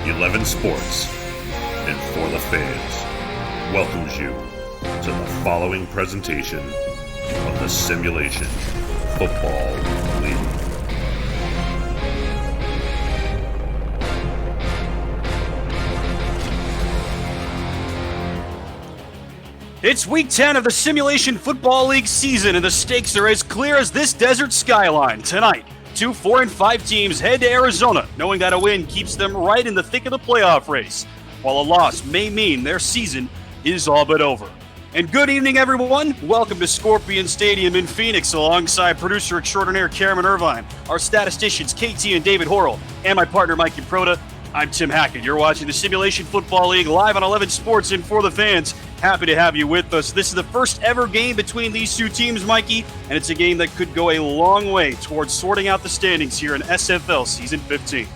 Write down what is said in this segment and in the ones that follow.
11 Sports and For the Fans welcomes you to the following presentation of the Simulation Football League. It's week 10 of the Simulation Football League season, and the stakes are as clear as this desert skyline. Tonight, two 4-5 teams head to Arizona, knowing that a win keeps them right in the thick of the playoff race, while a loss may mean their season is all but over. And good evening, everyone. Welcome to Scorpion Stadium in Phoenix, alongside producer extraordinaire Cameron Irvine, our statisticians KT and David Horrell, and my partner Mikey Proda. I'm Tim Hackett. You're watching the Simulation Football League live on 11 Sports and For the Fans. Happy to have you with us. This is the first ever game between these two teams, Mikey, and it's a game that could go a long way towards sorting out the standings here in SFL Season 15.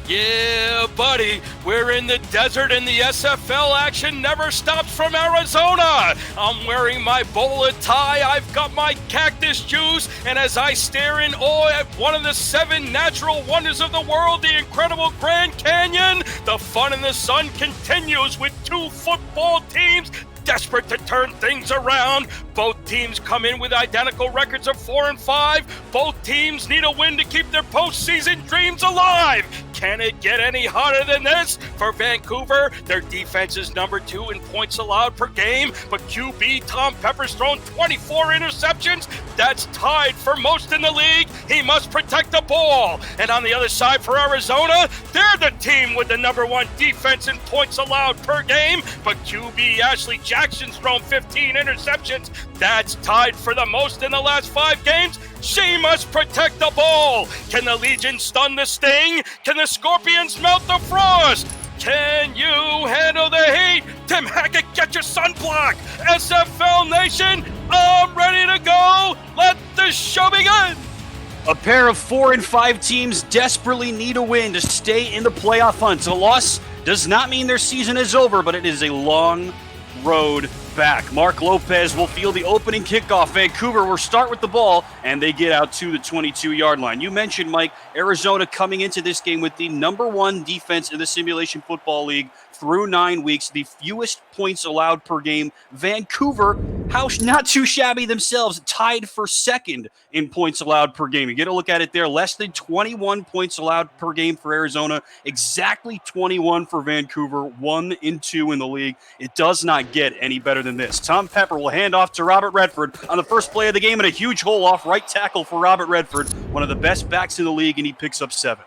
Yeah, buddy, we're in the desert and the SFL action never stops from Arizona. I'm wearing my bowler tie, I've got my cactus juice, and as I stare in awe at one of the 7 natural wonders of the world, the incredible Grand Canyon, the fun in the sun continues with 2 football teams desperate to turn things around. Both teams come in with identical records of 4-5. Both teams need a win to keep their postseason dreams alive. Can it get any hotter than this? For Vancouver, their defense is number 2 in points allowed per game, but QB Tom Pepper's thrown 24 interceptions. That's tied for most in the league. He must protect the ball. And on the other side for Arizona, they're the team with the number 1 defense in points allowed per game, but QB Ashley Jackson's thrown 15 interceptions. That's tied for the most in the last 5 games. She must protect the ball. Can the Legion stun the sting? Can the Scorpions melt the frost? Can you handle the heat? Tim Hackett, get your sunblock. SFL Nation, I'm ready to go. Let the show begin. A pair of 4-5 teams desperately need a win to stay in the playoff hunt. A loss does not mean their season is over, but it is a long road back. Mark Lopez will field the opening kickoff. Vancouver will start with the ball, and they get out to the 22-yard line. You mentioned, Mike, Arizona coming into this game with the number 1 defense in the Simulation Football League through 9 weeks, the fewest points allowed per game. Vancouver, not too shabby themselves, tied for 2nd in points allowed per game. You get a look at it there, less than 21 points allowed per game for Arizona, exactly 21 for Vancouver, 1 and 2 in the league. It does not get any better than this. Tom Pepper will hand off to Robert Redford on the first play of the game, and a huge hole off right tackle for Robert Redford, one of the best backs in the league, and he picks up 7.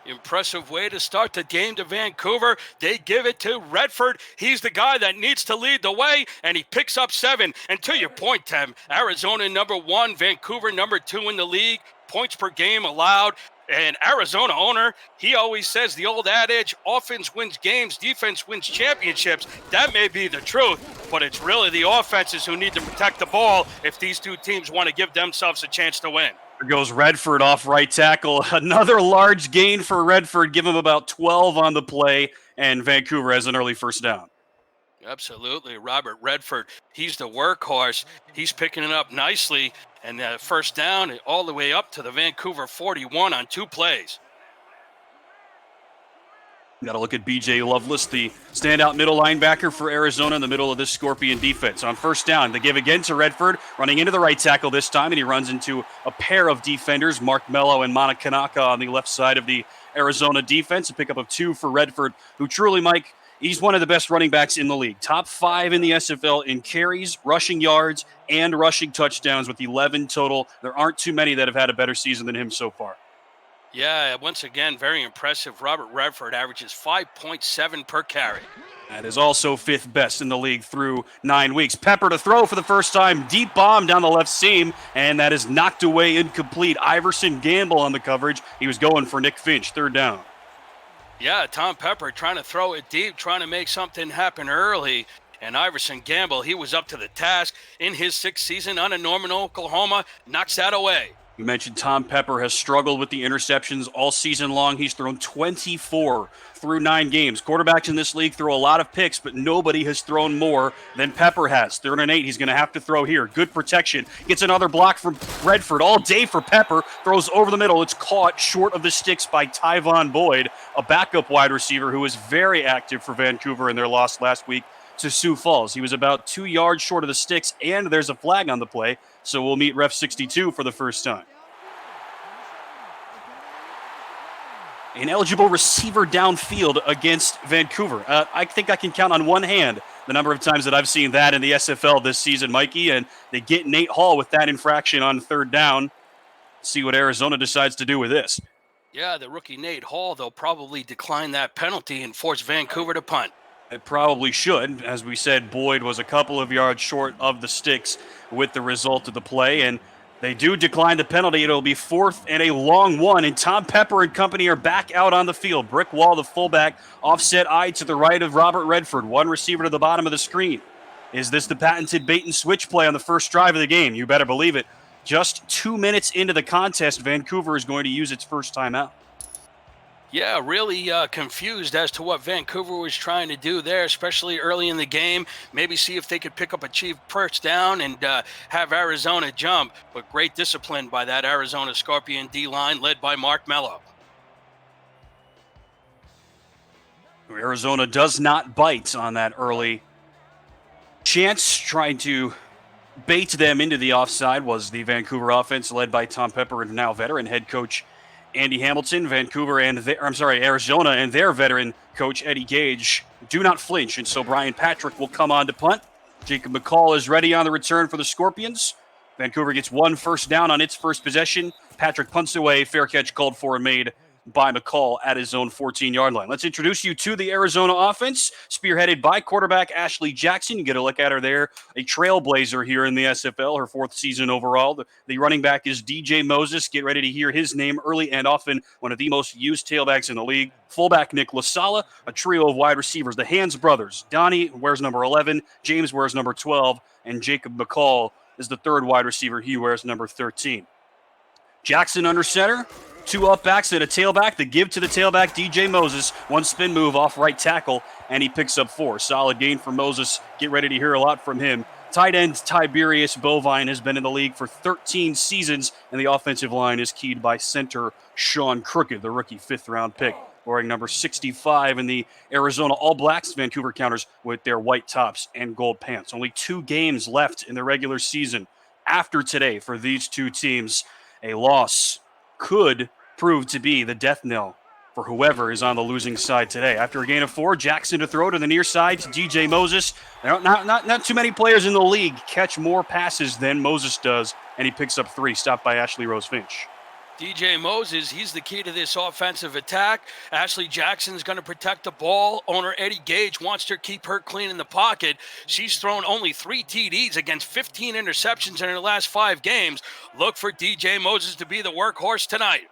Impressive way to start the game to Vancouver. They give it to Redford. He's the guy that needs to lead the way, and he picks up 7. And to your point, Tim, Arizona number 1, Vancouver number 2 in the league, points per game allowed. And Arizona owner, he always says the old adage, offense wins games, defense wins championships. That may be the truth, but it's really the offenses who need to protect the ball if these two teams want to give themselves a chance to win. There goes Redford off right tackle. Another large gain for Redford. Give him about 12 on the play, and Vancouver has an early first down. Absolutely. Robert Redford, he's the workhorse. He's picking it up nicely, and first down all the way up to the Vancouver 41 on 2 plays. Got to look at B.J. Loveless, the standout middle linebacker for Arizona in the middle of this Scorpion defense. On first down, they give again to Redford, running into the right tackle this time, and he runs into a pair of defenders, Mark Mello and Mana Kanaka on the left side of the Arizona defense. A pickup of 2 for Redford, who truly, Mike, he's one of the best running backs in the league. Top 5 in the SFL in carries, rushing yards, and rushing touchdowns with 11 total. There aren't too many that have had a better season than him so far. Yeah, once again, very impressive. Robert Redford averages 5.7 per carry. That is also 5th best in the league through 9 weeks. Pepper to throw for the first time. Deep bomb down the left seam, and that is knocked away incomplete. Iverson Gamble on the coverage. He was going for Nick Finch, 3rd down. Yeah, Tom Pepper trying to throw it deep, trying to make something happen early. And Iverson Gamble, he was up to the task in his 6th season on a Norman, Oklahoma, knocks that away. You mentioned Tom Pepper has struggled with the interceptions all season long. He's thrown 24 through 9 games. Quarterbacks in this league throw a lot of picks, but nobody has thrown more than Pepper has. 3rd and 8, he's going to have to throw here. Good protection. Gets another block from Redford all day for Pepper. Throws over the middle. It's caught short of the sticks by Tyvon Boyd, a backup wide receiver who was very active for Vancouver in their loss last week to Sioux Falls. He was about 2 yards short of the sticks, and there's a flag on the play. So we'll meet ref 62 for the first time. An eligible receiver downfield against Vancouver. I think I can count on one hand the number of times that I've seen that in the SFL this season, Mikey, and they get Nate Hall with that infraction on 3rd down. See what Arizona decides to do with this. Yeah, the rookie Nate Hall, they'll probably decline that penalty and force Vancouver to punt. It probably should. As we said, Boyd was a couple of yards short of the sticks with the result of the play, and they do decline the penalty. It'll be 4th and a long one, and Tom Pepper and company are back out on the field. Brick Wall, the fullback, offset eye to the right of Robert Redford, one receiver to the bottom of the screen. Is this the patented bait and switch play on the first drive of the game? You better believe it. Just 2 minutes into the contest, Vancouver is going to use its first timeout. Yeah, really confused as to what Vancouver was trying to do there, especially early in the game. Maybe see if they could pick up a cheap first down and have Arizona jump. But great discipline by that Arizona Scorpion D-line led by Mark Mello. Arizona does not bite on that early chance. Trying to bait them into the offside was the Vancouver offense led by Tom Pepper and now veteran head coach Andy Hamilton. Arizona and their veteran coach Eddie Gage do not flinch, and so Brian Patrick will come on to punt. Jacob McCall is ready on the return for the Scorpions. Vancouver gets 1 first down on its first possession. Patrick punts away, fair catch called for and made by McCall at his own 14-yard line. Let's introduce you to the Arizona offense, spearheaded by quarterback Ashley Jackson. You get a look at her there, a trailblazer here in the SFL, her 4th season overall. The running back is DJ Moses. Get ready to hear his name early and often, one of the most used tailbacks in the league. Fullback Nick LaSala, a trio of wide receivers, the Hands brothers. Donnie wears number 11, James wears number 12, and Jacob McCall is the 3rd wide receiver. He wears number 13. Jackson under center. 2 up backs and a tailback. The give to the tailback, DJ Moses. 1 spin move off right tackle, and he picks up 4. Solid gain for Moses. Get ready to hear a lot from him. Tight end Tiberius Bovine has been in the league for 13 seasons, and the offensive line is keyed by center Sean Crooked, the rookie 5th-round pick, wearing number 65 in the Arizona All Blacks. Vancouver counters with their white tops and gold pants. Only 2 games left in the regular season after today for these 2 teams. A loss could prove to be the death knell for whoever is on the losing side today. After a gain of 4, Jackson to throw to the near side to DJ Moses. Not too many players in the league catch more passes than Moses does, and he picks up 3, stopped by Ashley Rose Finch. DJ Moses, he's the key to this offensive attack. Ashley Jackson's going to protect the ball. Owner Eddie Gage wants to keep her clean in the pocket. She's thrown only 3 TDs against 15 interceptions in her last 5 games. Look for DJ Moses to be the workhorse tonight.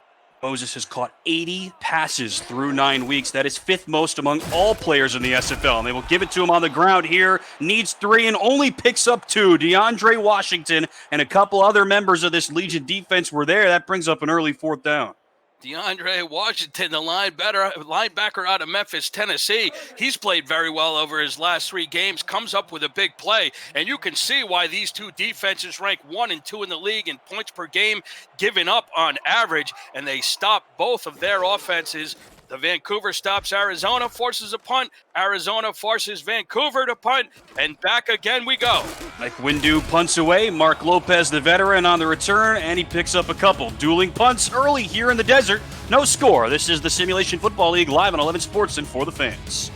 Moses has caught 80 passes through 9 weeks. That is 5th most among all players in the SFL. And they will give it to him on the ground here. Needs 3 and only picks up 2. DeAndre Washington and a couple other members of this Legion defense were there. That brings up an early 4th down. DeAndre Washington, the linebacker out of Memphis, Tennessee. He's played very well over his last 3 games, comes up with a big play, and you can see why these 2 defenses rank 1 and 2 in the league in points per game given up on average, and they stop both of their offenses. The Vancouver stops Arizona, forces a punt. Arizona forces Vancouver to punt, and back again we go. Mike Windu punts away. Mark Lopez, the veteran, on the return, and he picks up a couple. Dueling punts early here in the desert. No score. This is the Simulation Football League live on 11 Sports and for the fans.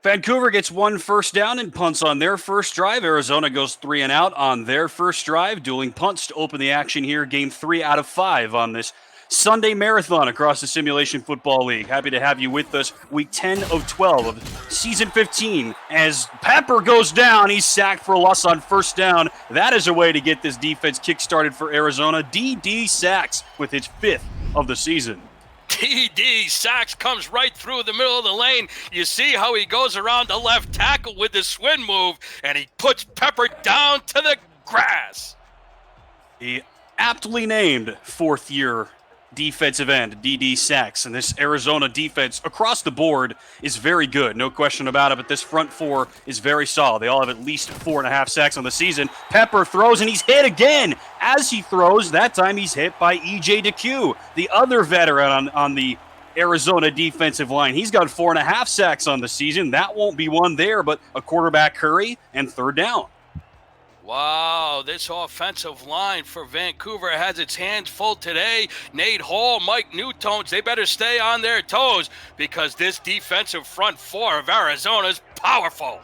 Vancouver gets 1 first down and punts on their first drive. Arizona goes 3 and out on their first drive. Dueling punts to open the action here. Game 3 out of 5 on this Sunday marathon across the Simulation Football League. Happy to have you with us. Week 10 of 12 of Season 15. As Pepper goes down, he's sacked for a loss on first down. That is a way to get this defense kick-started for Arizona. DD sacks with its 5th of the season. TD Sacks comes right through the middle of the lane. You see how he goes around the left tackle with the swing move, and he puts Pepper down to the grass. The aptly named 4th-year defensive end, DD Sacks, and this Arizona defense across the board is very good, no question about it, but this front 4 is very solid. They all have at least 4.5 sacks on the season. Pepper throws, and he's hit again. As he throws, that time he's hit by E.J. DeQ, the other veteran on the Arizona defensive line. He's got 4.5 sacks on the season. That won't be one there, but a quarterback hurry and 3rd down. Wow, this offensive line for Vancouver has its hands full today. Nate Hall, Mike Newtones, they better stay on their toes because this defensive front 4 of Arizona is powerful.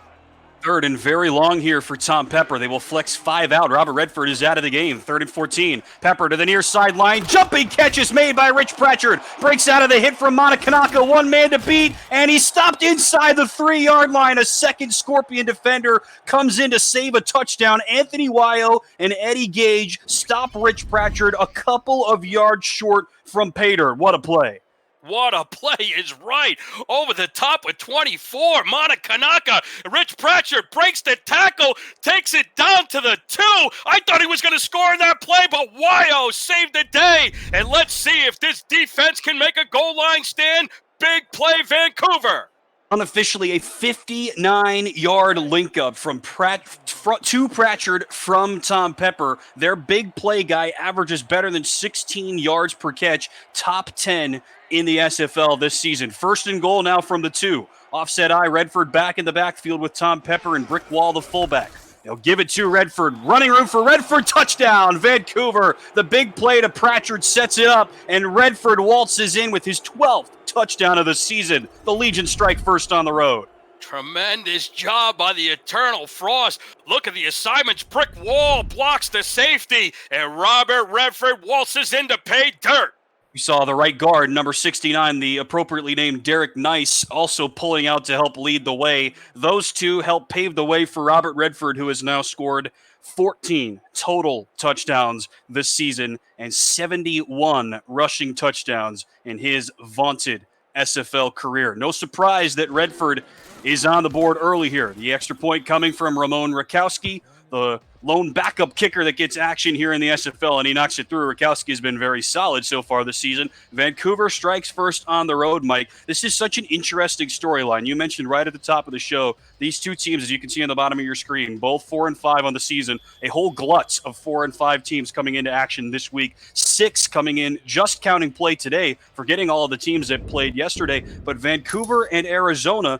3rd and very long here for Tom Pepper. They will flex 5 out. Robert Redford is out of the game. 3rd and 14. Pepper to the near sideline. Jumping catch is made by Rich Pratchard. Breaks out of the hit from Monacanaka. 1 man to beat, and he stopped inside the 3-yard line. A second Scorpion defender comes in to save a touchdown. Anthony Wayo and Eddie Gage stop Rich Pratchard a couple of yards short from Pater. What a play. What a play is right. Over the top with 24. Monacanaka. Rich Pratchard breaks the tackle, takes it down to the 2. I thought he was going to score in that play, but Wayo saved the day. And let's see if this defense can make a goal line stand. Big play, Vancouver. Unofficially a 59-yard link-up from to Pratchard from Tom Pepper. Their big play guy averages better than 16 yards per catch, top 10 in the SFL this season. 1st and goal now from the 2. Offset eye, Redford back in the backfield with Tom Pepper and Brick Wall, the fullback. They'll give it to Redford. Running room for Redford. Touchdown, Vancouver. The big play to Pratchard sets it up, and Redford waltzes in with his 12th touchdown of the season. The Legion strike first on the road. Tremendous job by the Eternal Frost. Look at the assignments. Brick Wall blocks the safety, and Robert Redford waltzes in to pay dirt. We saw the right guard, number 69, the appropriately named Derek Nice, also pulling out to help lead the way. Those two help pave the way for Robert Redford, who has now scored 14 total touchdowns this season and 71 rushing touchdowns in his vaunted SFL career. No surprise that Redford is on the board early here. The extra point coming from Ramon Rakowski, the lone backup kicker that gets action here in the SFL, and he knocks it through. Rakowski has been very solid so far this season. Vancouver strikes first on the road, Mike. This is such an interesting storyline. You mentioned right at the top of the show, these two teams, as you can see on the bottom of your screen, both 4 and 5 on the season. A whole glut of 4 and 5 teams coming into action this week. 6 coming in, just counting play today, forgetting all of the teams that played yesterday. But Vancouver and Arizona,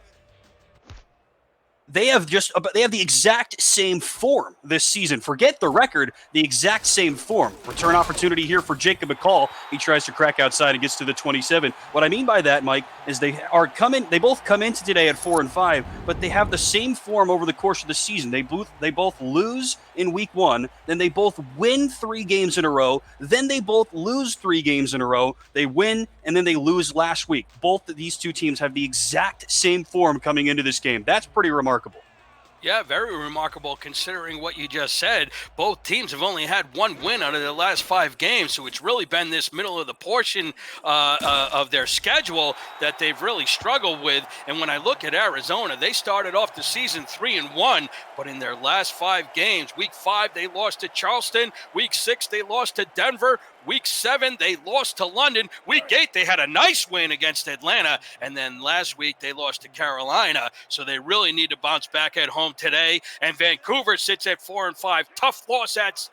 they have the exact same form this season. Forget the record, the exact same form. Return opportunity here for Jacob McCall. He tries to crack outside and gets to the 27. What I mean by that, Mike, is they both come into today at 4 and 5, but they have the same form over the course of the season. They both lose in week 1, then they both win 3 games in a row, then they both lose 3 games in a row. They win and then they lose last week. Both of these two teams have the exact same form coming into this game. That's pretty remarkable. Yeah, very remarkable considering what you just said. Both teams have only had 1 win out of their last 5 games, so it's really been this middle of the portion of their schedule that they've really struggled with. And when I look at Arizona, they started off the season 3-1, but in their last 5 games, week 5 they lost to Charleston, week 6 they lost to Denver, week 7 they lost to London, week 8 they had a nice win against Atlanta, and then last week they lost to Carolina. So they really need to bounce back at home today. And Vancouver sits at 4 and 5. Tough loss at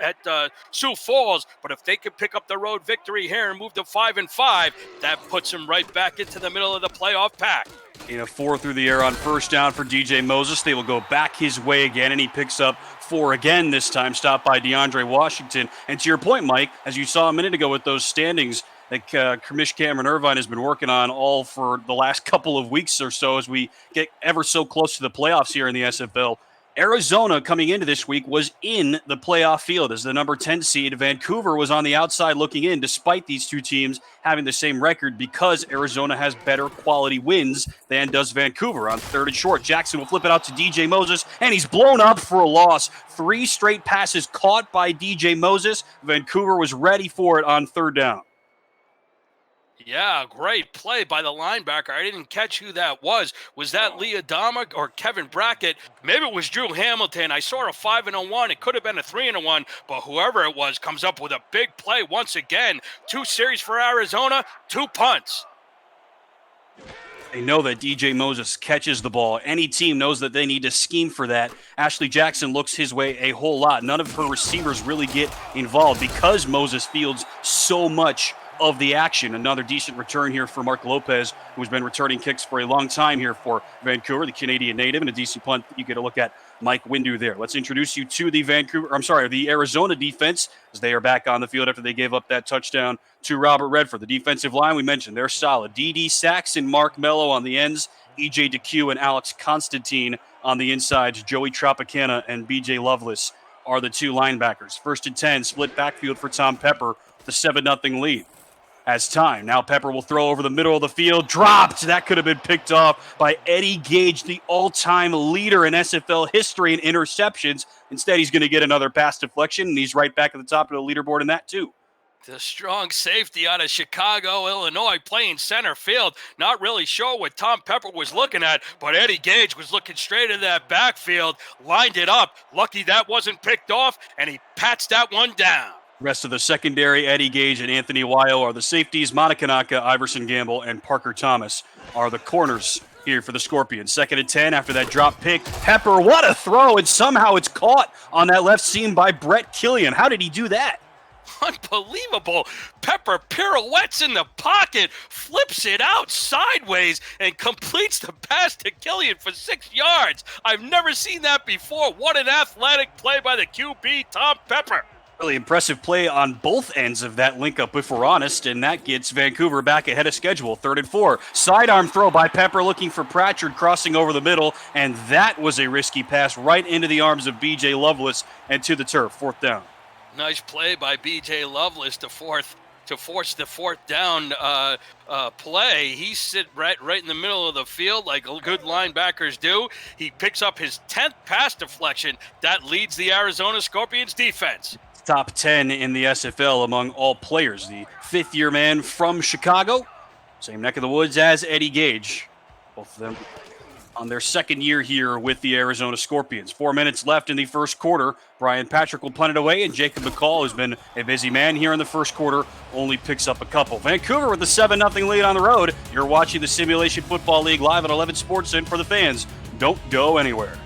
Sioux Falls, but if they could pick up the road victory here and move to 5 and 5, that puts them right back into the middle of the playoff pack. In a 4 through the air on first down for DJ Moses. They will go back his way again, and he picks up 4 again this time, stopped by DeAndre Washington. And to your point, Mike, as you saw a minute ago with those standings, that Commish Cameron Irvine has been working on all for the last couple of weeks or so as we get ever so close to the playoffs here in the SFL. Arizona coming into this week was in the playoff field as the number 10 seed. Vancouver was on the outside looking in despite these two teams having the same record because Arizona has better quality wins than does Vancouver. On third and short, Jackson will flip it out to DJ Moses, and he's blown up for a loss. 3 straight passes caught by DJ Moses. Vancouver was ready for it on third down. Yeah, great play by the linebacker. I didn't catch who that was. Was that Lee Adama or Kevin Brackett? Maybe it was Drew Hamilton. I saw a 5-1. It could have been a 3-1, but whoever it was comes up with a big play once again. 2 series for Arizona, 2 punts. They know that DJ Moses catches the ball. Any team knows that they need to scheme for that. Ashley Jackson looks his way a whole lot. None of her receivers really get involved because Moses fields so much of the action. Another decent return here for Mark Lopez, who's been returning kicks for a long time here for Vancouver, the Canadian native, and a decent punt. You get a look at Mike Windu there. Let's introduce you to the Arizona defense as they are back on the field after they gave up that touchdown to Robert Redford. The defensive line we mentioned, they're solid. D.D. Saxon, Mark Mello on the ends, E.J. DeQ and Alex Constantine on the insides. Joey Tropicana and B.J. Lovelace are the 2 linebackers. 1st and 10, split backfield for Tom Pepper with a 7-0 lead. As time. Now Pepper will throw over the middle of the field. Dropped. That could have been picked off by Eddie Gage, the all-time leader in SFL history in interceptions. Instead, he's going to get another pass deflection, and he's right back at the top of the leaderboard in that too. The strong safety out of Chicago, Illinois, playing center field. Not really sure what Tom Pepper was looking at, but Eddie Gage was looking straight into that backfield, lined it up. Lucky that wasn't picked off, and he pats that one down. Rest of the secondary, Eddie Gage and Anthony Wyo are the safeties. Monica Naka, Iverson Gamble, and Parker Thomas are the corners here for the Scorpions. 2nd and 10 after that drop pick. Pepper, what a throw, and somehow it's caught on that left seam by Brett Killian. How did he do that? Unbelievable. Pepper pirouettes in the pocket, flips it out sideways, and completes the pass to Killian for 6 yards. I've never seen that before. What an athletic play by the QB, Tom Pepper. Really impressive play on both ends of that link-up, if we're honest, and that gets Vancouver back ahead of schedule. 3rd and 4. Sidearm throw by Pepper looking for Pratchard crossing over the middle, and that was a risky pass right into the arms of B.J. Lovelace and to the turf. 4th down. Nice play by B.J. Lovelace to force the 4th down play. He sit right in the middle of the field like good linebackers do. He picks up his 10th pass deflection. That leads the Arizona Scorpions defense. Top 10 in the SFL among all players. The 5th-year man from Chicago, same neck of the woods as Eddie Gage. Both of them on their 2nd year here with the Arizona Scorpions. 4 minutes left in the first quarter. Brian Patrick will punt it away, and Jacob McCall, who's been a busy man here in the first quarter, only picks up a couple. Vancouver with a 7-0 lead on the road. You're watching the Simulation Football League live at 11 Sports and for the fans. Don't go anywhere.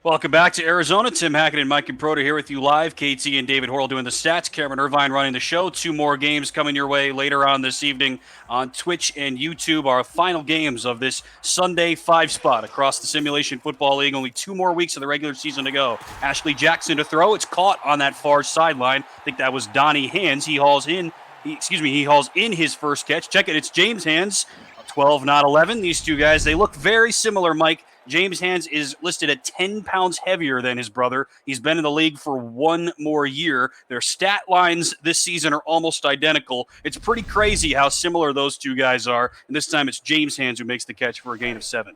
Welcome back to Arizona. Tim Hackett and Mike Improda here with you live. KT and David Horrell doing the stats. Cameron Irvine running the show. 2 more games coming your way later on this evening on Twitch and YouTube. Our final games of this Sunday 5 spot across the Simulation Football League. Only 2 more weeks of the regular season to go. Ashley Jackson to throw. It's caught on that far sideline. I think that was Donnie Hands. He hauls in his first catch. Check it. It's James Hands. 12, not 11. These two guys, they look very similar, Mike, James Hands is listed at 10 pounds heavier than his brother. He's been in the league for one more year. Their stat lines this season are almost identical. It's pretty crazy how similar those two guys are. And this time it's James Hands who makes the catch for a gain of 7.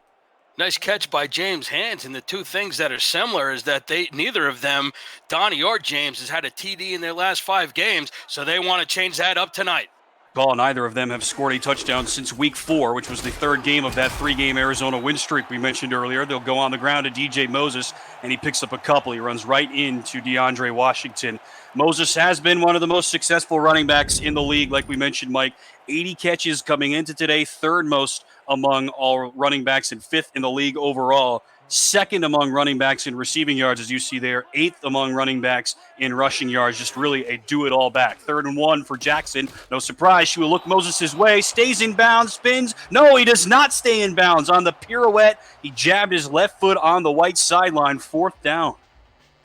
Nice catch by James Hands. And the two things that are similar is that neither of them, Donnie or James, has had a TD in their last 5 games. So they want to change that up tonight. Neither of them have scored a touchdown since week 4, which was the third game of that 3-game Arizona win streak we mentioned earlier. They'll go on the ground to DJ Moses, and he picks up a couple. He runs right into DeAndre Washington. Moses has been one of the most successful running backs in the league, like we mentioned, Mike. 80 catches coming into today, third most among all running backs and 5th in the league overall. Second among running backs in receiving yards, as you see there. 8th among running backs in rushing yards. Just really a do-it-all back. 3rd and 1 for Jackson. No surprise, she will look Moses' way. Stays in bounds, spins. No, he does not stay in bounds. On the pirouette, he jabbed his left foot on the white sideline. 4th down.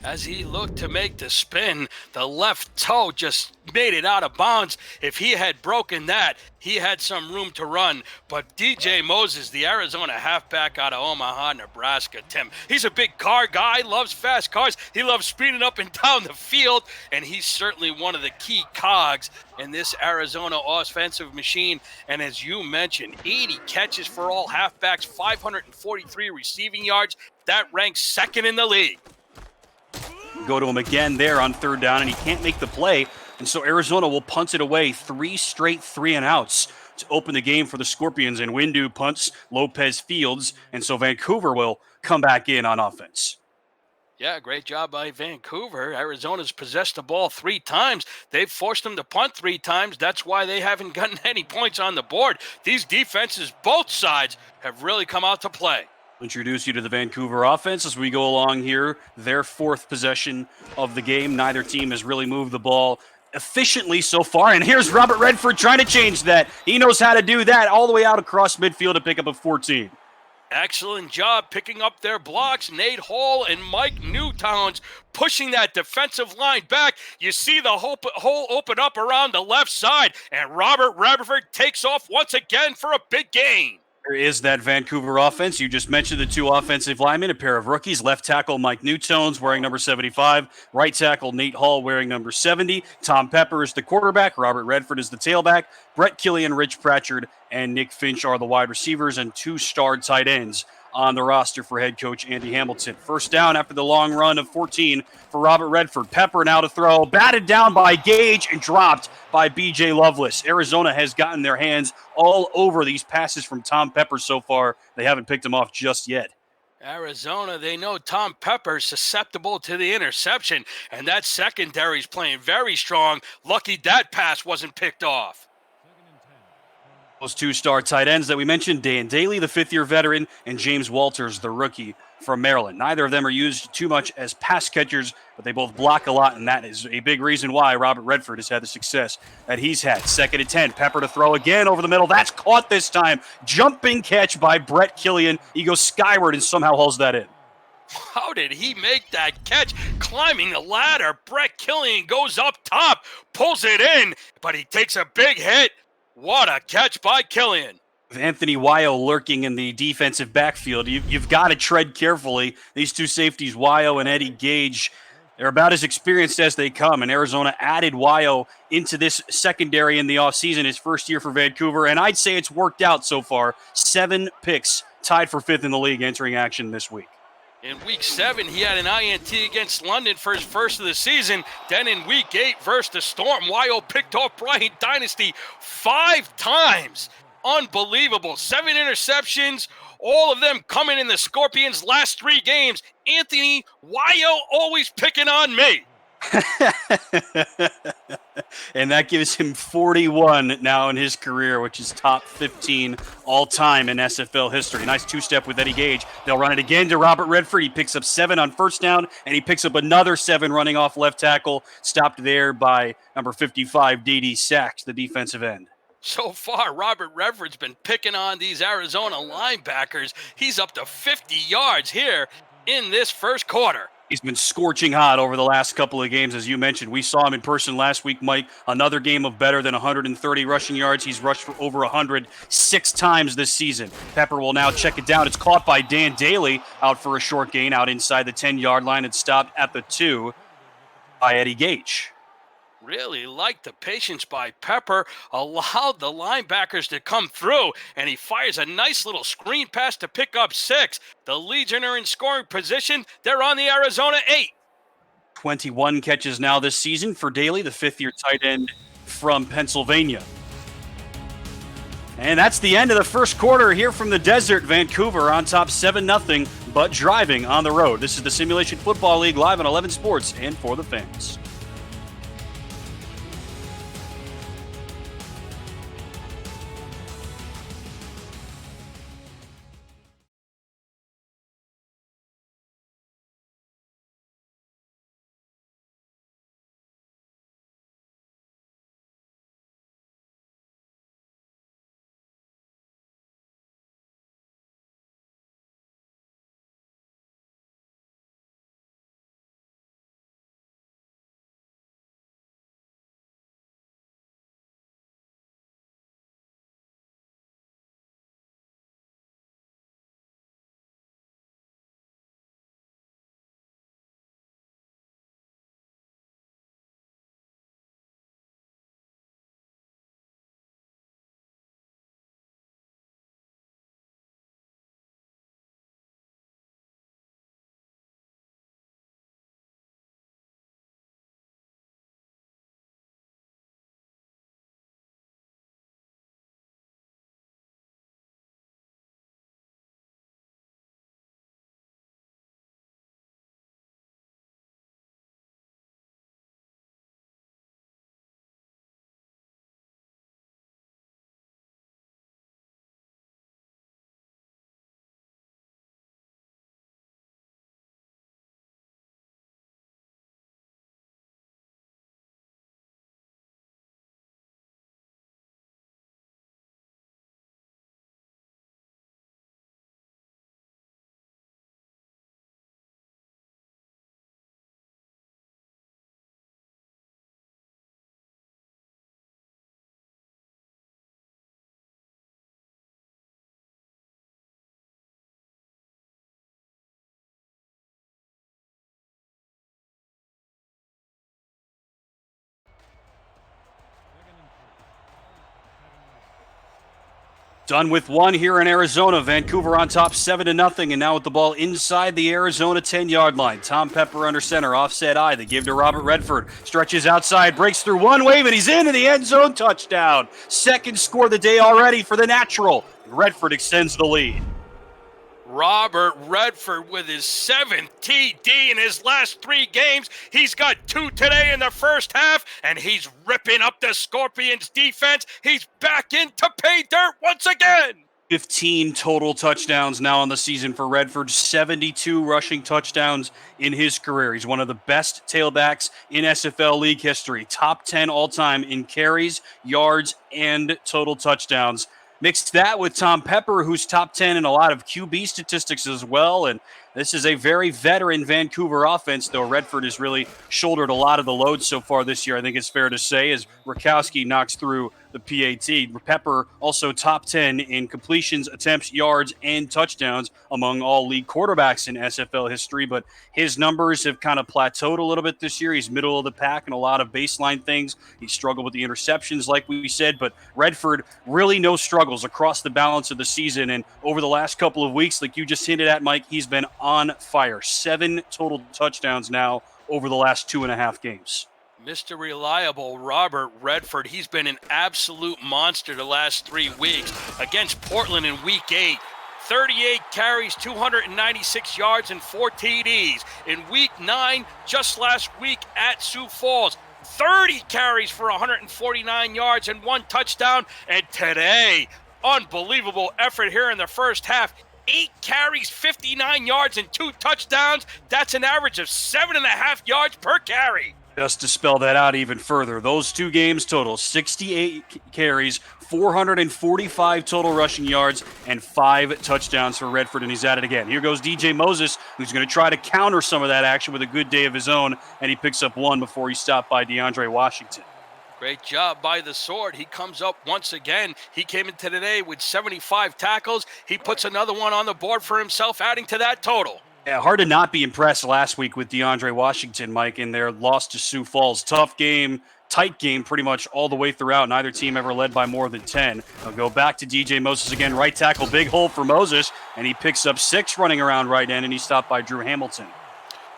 As he looked to make the spin, the left toe just made it out of bounds. If he had broken that, he had some room to run. But DJ Moses, the Arizona halfback out of Omaha, Nebraska, Tim, he's a big car guy, loves fast cars. He loves speeding up and down the field, and he's certainly one of the key cogs in this Arizona offensive machine. And as you mentioned, 80 catches for all halfbacks, 543 receiving yards. That ranks 2nd in the league. Go to him again there on 3rd down, and he can't make the play. And so Arizona will punt it away. 3 straight 3-and-outs to open the game for the Scorpions. And Windu punts, Lopez fields, and so Vancouver will come back in on offense. Yeah, great job by Vancouver. Arizona's possessed the ball 3 times. They've forced them to punt 3 times. That's why they haven't gotten any points on the board. These defenses, both sides, have really come out to play. Introduce you to the Vancouver offense as we go along here. Their 4th possession of the game. Neither team has really moved the ball efficiently so far. And here's Robert Redford trying to change that. He knows how to do that all the way out across midfield to pick up a 14. Excellent job picking up their blocks. Nate Hall and Mike Newtowns pushing that defensive line back. You see the hole open up around the left side. And Robert Redford takes off once again for a big gain. There is that Vancouver offense. You just mentioned the 2 offensive linemen, a pair of rookies. Left tackle Mike Newtones wearing number 75. Right tackle Nate Hall wearing number 70. Tom Pepper is the quarterback. Robert Redford is the tailback. Brett Killian, Rich Pratchard, and Nick Finch are the wide receivers, and 2 starred tight ends on the roster for head coach Andy Hamilton. 1st down after the long run of 14 for Robert Redford. Pepper now to throw. Batted down by Gage and dropped by B.J. Loveless. Arizona has gotten their hands all over these passes from Tom Pepper so far. They haven't picked him off just yet. Arizona, they know Tom Pepper's susceptible to the interception, and that secondary's playing very strong. Lucky that pass wasn't picked off. Those 2 star tight ends that we mentioned, Dan Daly, the 5th-year veteran, and James Walters, the rookie from Maryland. Neither of them are used too much as pass catchers, but they both block a lot, and that is a big reason why Robert Redford has had the success that he's had. 2nd and 10, Pepper to throw again over the middle. That's caught this time. Jumping catch by Brett Killian. He goes skyward and somehow hauls that in. How did he make that catch? Climbing the ladder, Brett Killian goes up top, pulls it in, but he takes a big hit. What a catch by Killian. With Anthony Wyo lurking in the defensive backfield, you've got to tread carefully. These 2 safeties, Wyo and Eddie Gage, they're about as experienced as they come. And Arizona added Wyo into this secondary in the offseason, his first year for Vancouver. And I'd say it's worked out so far. 7 picks, tied for 5th in the league entering action this week. In week 7, he had an INT against London for his first of the season. Then in week 8 versus the Storm, Wyo picked off Bryant Dynasty 5 times. Unbelievable. 7 interceptions, all of them coming in the Scorpions' last 3 games. Anthony Wyo always picking on me. And that gives him 41 now in his career, which is top 15 all-time in SFL history. Nice 2-step with Eddie Gage. They'll run it again to Robert Redford. He picks up 7 on 1st down, and he picks up another 7 running off left tackle, stopped there by number 55, D.D. Sachs, the defensive end. So far, Robert Redford's been picking on these Arizona linebackers. He's up to 50 yards here in this first quarter. He's been scorching hot over the last couple of games, as you mentioned. We saw him in person last week, Mike. Another game of better than 130 rushing yards. He's rushed for over 100 6 times this season. Pepper will now check it down. It's caught by Dan Daly, out for a short gain, out inside the 10-yard line. It's stopped at the 2 by Eddie Gage. Really liked the patience by Pepper, allowed the linebackers to come through, and he fires a nice little screen pass to pick up 6. The Legion are in scoring position. They're on the Arizona 8. 21 catches now this season for Daly, the fifth-year tight end from Pennsylvania. And that's the end of the first quarter here from the desert. Vancouver on top 7-0, but driving on the road. This is the Simulation Football League live on 11 Sports and for the fans. Done with one here in Arizona. Vancouver on top 7-0, and now with the ball inside the Arizona 10-yard line. Tom Pepper under center, offset eye. They give to Robert Redford. Stretches outside, breaks through one wave, and he's in the end zone. Touchdown. Second score of the day already for the natural. Redford extends the lead. Robert Redford with his 7th TD in his last 3 games. He's got 2 today in the first half, and he's ripping up the Scorpions defense. He's back into pay dirt once again. 15 total touchdowns now on the season for Redford, 72 rushing touchdowns in his career. He's one of the best tailbacks in SFL league history. Top 10 all-time in carries, yards, and total touchdowns. Mix that with Tom Pepper, who's top 10 in a lot of QB statistics as well. And this is a very veteran Vancouver offense, though Redford has really shouldered a lot of the load so far this year, I think it's fair to say, as Rakowski knocks through the PAT. Pepper also top 10 in completions, attempts, yards, and touchdowns among all league quarterbacks in SFL history. But his numbers have kind of plateaued a little bit this year. He's middle of the pack in a lot of baseline things. He struggled with the interceptions, like we said. But Redford, really no struggles across the balance of the season. And over the last couple of weeks, like you just hinted at, Mike, he's been on fire. 7 total touchdowns now over the last 2.5 games. Mr. Reliable Robert Redford, he's been an absolute monster the last 3 weeks. Against Portland in Week 8, 38 carries, 296 yards, and 4 TDs. In Week 9, just last week at Sioux Falls, 30 carries for 149 yards and 1 touchdown. And today, unbelievable effort here in the first half. 8 carries, 59 yards, and 2 touchdowns. That's an average of 7.5 yards per carry. Just to spell that out even further, those two games total 68 carries, 445 total rushing yards, and 5 touchdowns for Redford, and he's at it again. Here goes DJ Moses, who's going to try to counter some of that action with a good day of his own, and he picks up one before he's stopped by DeAndre Washington. Great job by the Sword. He comes up once again. He came into today with 75 tackles. He puts another one on the board for himself, adding to that total. Yeah, hard to not be impressed last week with DeAndre Washington, Mike, in their loss to Sioux Falls. Tough game, tight game pretty much all the way throughout. Neither team ever led by more than 10. They'll go back to DJ Moses again. Right tackle, big hole for Moses, and he picks up 6 running around right end, and he's stopped by Drew Hamilton.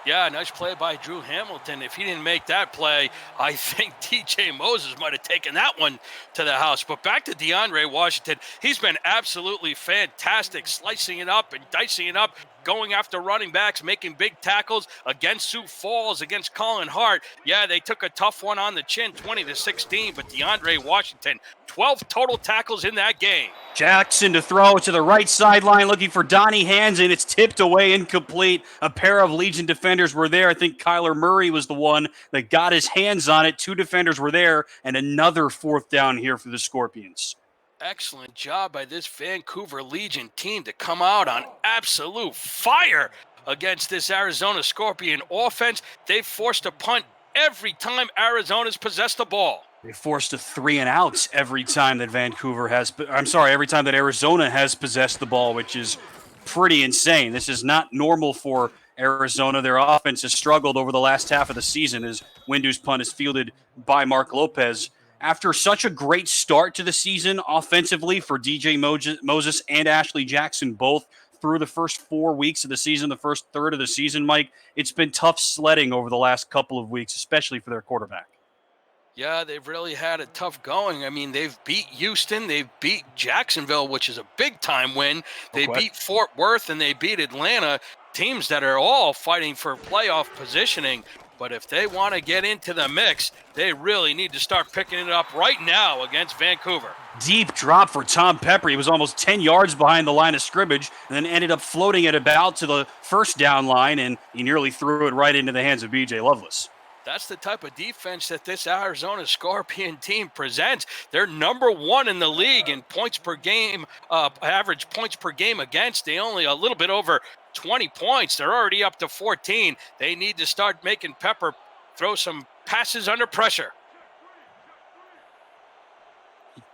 Yeah, nice play by Drew Hamilton. If he didn't make that play, I think DJ Moses might have taken that one to the house. But back to DeAndre Washington. He's been absolutely fantastic, slicing it up and dicing it up, going after running backs, making big tackles against Sioux Falls, against Colin Hart. Yeah, they took a tough one on the chin, 20-16, but DeAndre Washington, 12 total tackles in that game. Jackson to throw to the right sideline, looking for Donnie Hansen. It's tipped away, incomplete. A pair of Legion defenders were there. I think Kyler Murray was the one that got his hands on it. 2 defenders were there, and another 4th down here for the Scorpions. Excellent job by this Vancouver Legion team to come out on absolute fire against this Arizona Scorpion offense. They've forced a punt every time Arizona's possessed the ball. They forced a 3 and outs every time that every time that Arizona has possessed the ball, which is pretty insane. This is not normal for Arizona. Their offense has struggled over the last half of the season as Windu's punt is fielded by Mark Lopez. After such a great start to the season offensively for DJ Moses and Ashley Jackson, both through the first 4 weeks of the season, the first third of the season, Mike, it's been tough sledding over the last couple of weeks, especially for their quarterback. Yeah, they've really had it tough going. I mean, they've beat Houston, they've beat Jacksonville, which is a big-time win. They beat Fort Worth, and they beat Atlanta, teams that are all fighting for playoff positioning. But if they want to get into the mix, they really need to start picking it up right now against Vancouver. Deep drop for Tom Pepper. He was almost 10 yards behind the line of scrimmage and then ended up floating it about to the first down line, and he nearly threw it right into the hands of B.J. Lovelace. That's the type of defense that this Arizona Scorpion team presents. They're number 1 in the league in points per game, average points per game against. They only a little bit over 20 points. They're already up to 14. They need to start making Pepper throw some passes under pressure.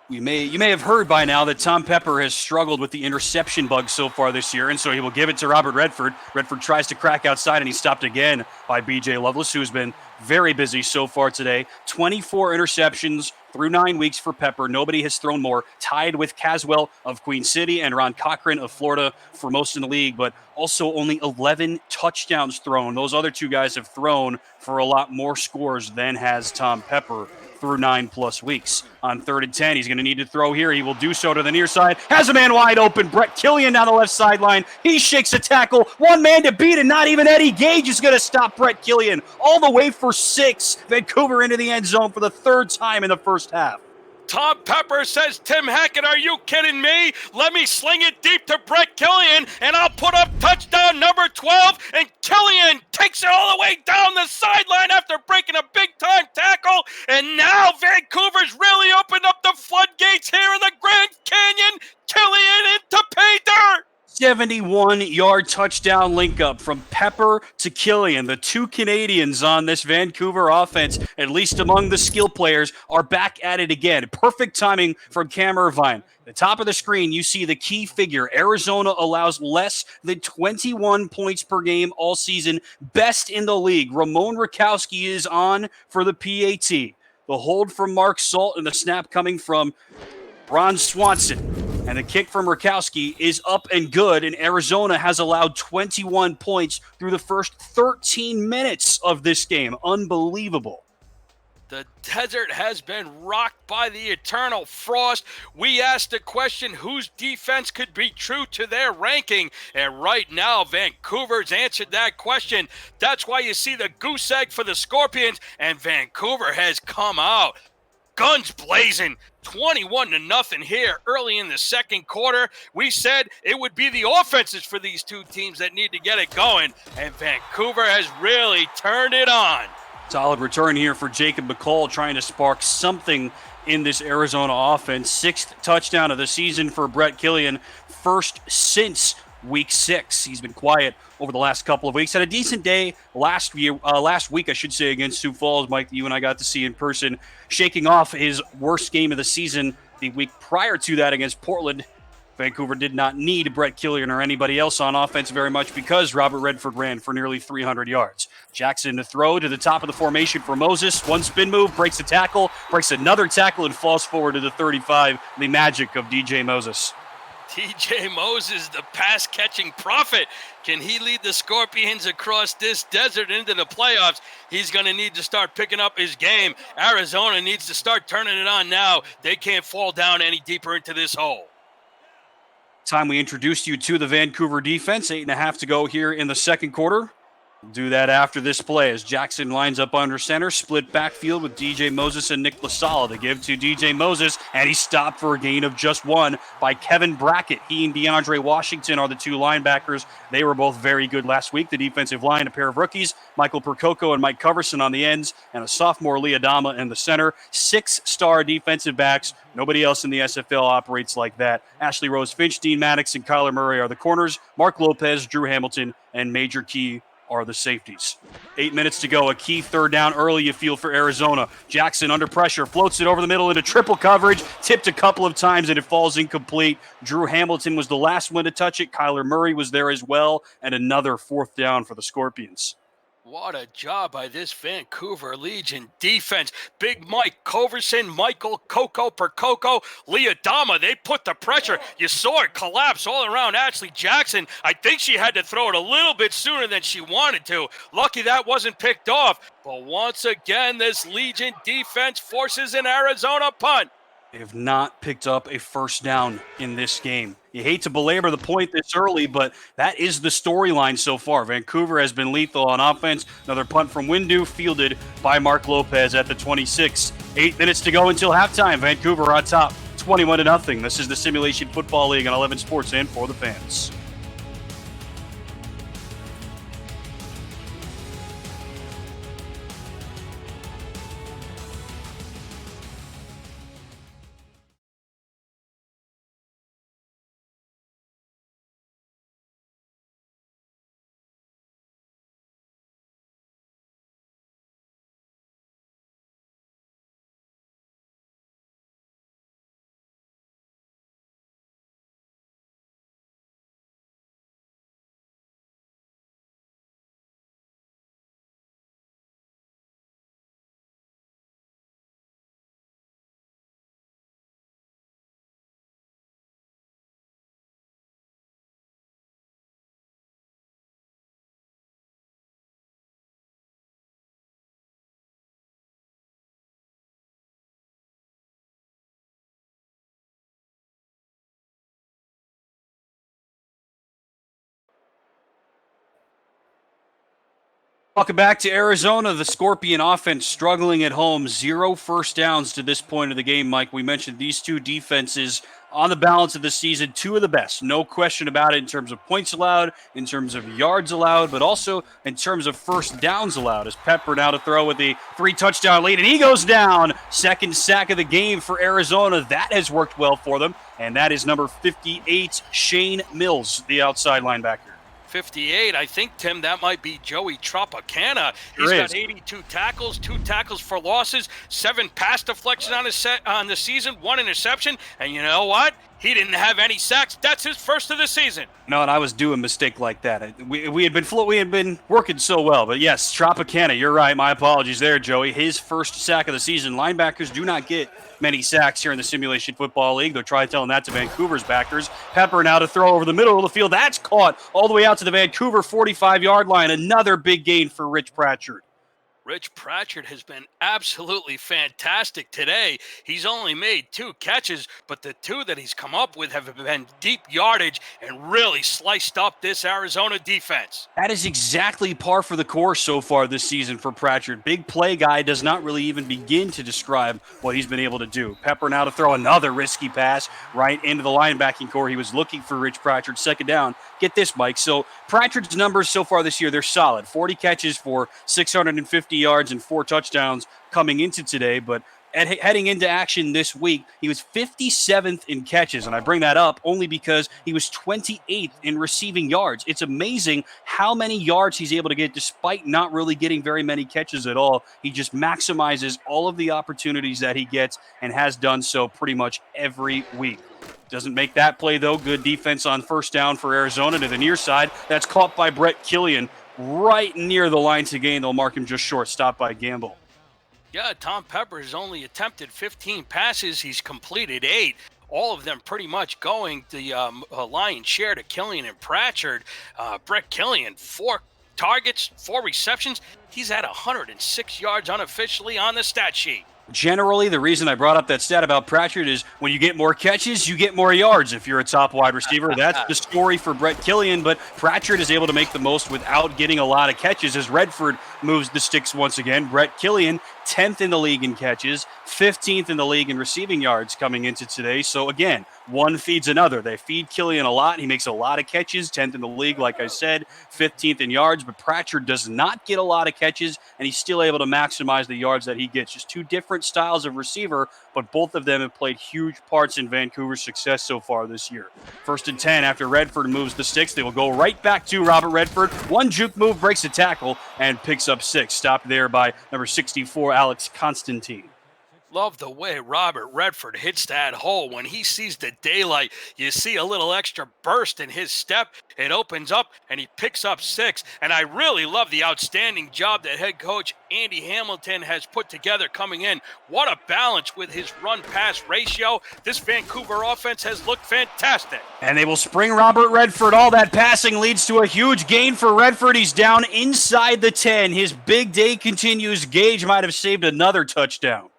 You may have heard by now that Tom Pepper has struggled with the interception bug so far this year, and so he will give it to Robert Redford. Redford tries to crack outside, and he's stopped again by B.J. Lovelace, who's been very busy so far today. 24 interceptions through 9 weeks for Pepper. Nobody has thrown more, tied with Caswell of Queen City and Ron Cochran of Florida for most in the league, but also only 11 touchdowns thrown. Those other 2 guys have thrown for a lot more scores than has Tom Pepper through 9+ weeks. On 3rd and 10, he's going to need to throw here. He will do so to the near side. Has a man wide open. Brett Killian down the left sideline. He shakes a tackle. 1 man to beat, and not even Eddie Gage is going to stop Brett Killian. All the way for 6. Vancouver into the end zone for the 3rd time in the first half. Tom Pepper says, Tim Hackett, are you kidding me? Let me sling it deep to Brett Killian, and I'll put up touchdown number 12, and Killian takes it all the way down the sideline after breaking a big-time tackle, and now Vancouver's really opened up the floodgates here in the Grand Canyon. Killian into pay dirt. 71-yard touchdown link-up from Pepper to Killian. The 2 Canadians on this Vancouver offense, at least among the skill players, are back at it again. Perfect timing from Cam Irvine. At the top of the screen, you see the key figure. Arizona allows less than 21 points per game all season. Best in the league. Ramon Rakowski is on for the PAT. The hold from Mark Salt and the snap coming from Ron Swanson. And the kick from Rakowski is up and good, and Arizona has allowed 21 points through the first 13 minutes of this game. Unbelievable. The desert has been rocked by the eternal frost. We asked the question, whose defense could be true to their ranking? And right now, Vancouver's answered that question. That's why you see the goose egg for the Scorpions, and Vancouver has come out guns blazing, 21-0 here early in the second quarter. We said it would be the offenses for these 2 teams that need to get it going, and Vancouver has really turned it on. Solid return here for Jacob McCall, trying to spark something in this Arizona offense. 6th touchdown of the season for Brett Killian, first since week 6. He's been quiet over the last couple of weeks. Had a decent day last week, against Sioux Falls. Mike, you and I got to see in person, shaking off his worst game of the season the week prior to that against Portland. Vancouver did not need Brett Killian or anybody else on offense very much because Robert Redford ran for nearly 300 yards. Jackson to throw to the top of the formation for Moses. One spin move, breaks a tackle, breaks another tackle, and falls forward to the 35. The magic of DJ Moses. DJ Moses, the pass-catching prophet. Can he lead the Scorpions across this desert into the playoffs? He's going to need to start picking up his game. Arizona needs to start turning it on now. They can't fall down any deeper into this hole. Time we introduced you to the Vancouver defense. 8.5 to go here in the second quarter. We'll do that after this play as Jackson lines up under center, split backfield with DJ Moses and Nick LaSala. They give to DJ Moses, and he's stopped for a gain of just 1 by Kevin Brackett. He and DeAndre Washington are the 2 linebackers. They were both very good last week. The defensive line, a pair of rookies, Michael Percoco and Mike Coverson on the ends, and a sophomore, Lee Adama, in the center. 6-star defensive backs. Nobody else in the SFL operates like that. Ashley Rose Finch, Dean Maddox, and Kyler Murray are the corners. Mark Lopez, Drew Hamilton, and Major Key are the safeties. 8 minutes to go. A key third down early, you feel, for Arizona. Jackson under pressure, floats it over the middle into triple coverage, tipped a couple of times, and it falls incomplete. Drew Hamilton was the last one to touch it. Kyler Murray was there as well, and another 4th down for the Scorpions. What a job by this Vancouver Legion defense. Big Mike Coverson, Michael Coco Percoco, Lee Adama, they put the pressure. You saw it collapse all around Ashley Jackson. I think she had to throw it a little bit sooner than she wanted to. Lucky that wasn't picked off. But once again, this Legion defense forces an Arizona punt. They have not picked up a first down in this game. You hate to belabor the point this early, but that is the storyline so far. Vancouver has been lethal on offense. Another punt from Windu, fielded by Mark Lopez at the 26. 8 minutes to go until halftime. Vancouver on top, 21-0. This is the Simulation Football League on 11 Sports and for the fans. Welcome back to Arizona. The Scorpion offense struggling at home. 0 first downs to this point of the game, Mike. We mentioned these 2 defenses on the balance of the season, 2 of the best. No question about it in terms of points allowed, in terms of yards allowed, but also in terms of first downs allowed. As Pepper now to throw with the 3-touchdown lead, and he goes down. 2nd sack of the game for Arizona. That has worked well for them, and that is number 58, Shane Mills, the outside linebacker. 58, I think, Tim, that might be Joey Tropicana. He's got 82 tackles, 2 tackles for losses, 7 pass deflections on the season, 1 interception, and you know what? He didn't have any sacks. That's his first of the season. No, and I was doing a mistake like that. We had been working so well, but yes, Tropicana, you're right. My apologies there, Joey. His first sack of the season. Linebackers do not get many sacks here in the Simulation Football League. They'll try telling that to Vancouver's backers. Pepper now to throw over the middle of the field. That's caught all the way out to the Vancouver 45-yard line. Another big gain for Rich Pratchard. Rich Pratchard has been absolutely fantastic today. He's only made 2 catches, but the 2 that he's come up with have been deep yardage and really sliced up this Arizona defense. That is exactly par for the course so far this season for Pratchard. Big play guy does not really even begin to describe what he's been able to do. Pepper now to throw another risky pass right into the linebacking core. He was looking for Rich Pratchard. 2nd down. Get this, Mike. So Pratchard's numbers so far this year, they're solid. 40 catches for 650 yards and 4 touchdowns coming into today, but heading into action this week, he was 57th in catches, and I bring that up only because he was 28th in receiving yards. It's amazing how many yards he's able to get despite not really getting very many catches at all. He just maximizes all of the opportunities that he gets and has done so pretty much every week. Doesn't make that play, though. Good defense on first down for Arizona to the near side. That's caught by Brett Killian right near the line to gain. They'll mark him just short. Stopped by Gamble. Yeah, Tom Pepper has only attempted 15 passes. He's completed 8. All of them pretty much going the lion's share to Killian and Pratchard. Brett Killian, 4 targets, 4 receptions. He's at 106 yards unofficially on the stat sheet. Generally, the reason I brought up that stat about Pratchard is when you get more catches, you get more yards if you're a top wide receiver. That's the story for Brett Killian, but Pratchard is able to make the most without getting a lot of catches as Redford moves the sticks once again. Brett Killian, 10th in the league in catches, 15th in the league in receiving yards coming into today. So again, one feeds another. They feed Killian a lot. He makes a lot of catches, 10th in the league, like I said, 15th in yards, but Pratchard does not get a lot of catches, and he's still able to maximize the yards that he gets. Just 2 different styles of receiver, but both of them have played huge parts in Vancouver's success so far this year. 1st and 10 after Redford moves the sticks. They will go right back to Robert Redford. One juke move, breaks a tackle, and picks up 6. Stopped there by number 64, Alex Constantine. Love the way Robert Redford hits that hole. When he sees the daylight, you see a little extra burst in his step. It opens up, and he picks up 6. And I really love the outstanding job that head coach Andy Hamilton has put together coming in. What a balance with his run-pass ratio. This Vancouver offense has looked fantastic. And they will spring Robert Redford. All that passing leads to a huge gain for Redford. He's down inside the 10. His big day continues. Gage might have saved another touchdown.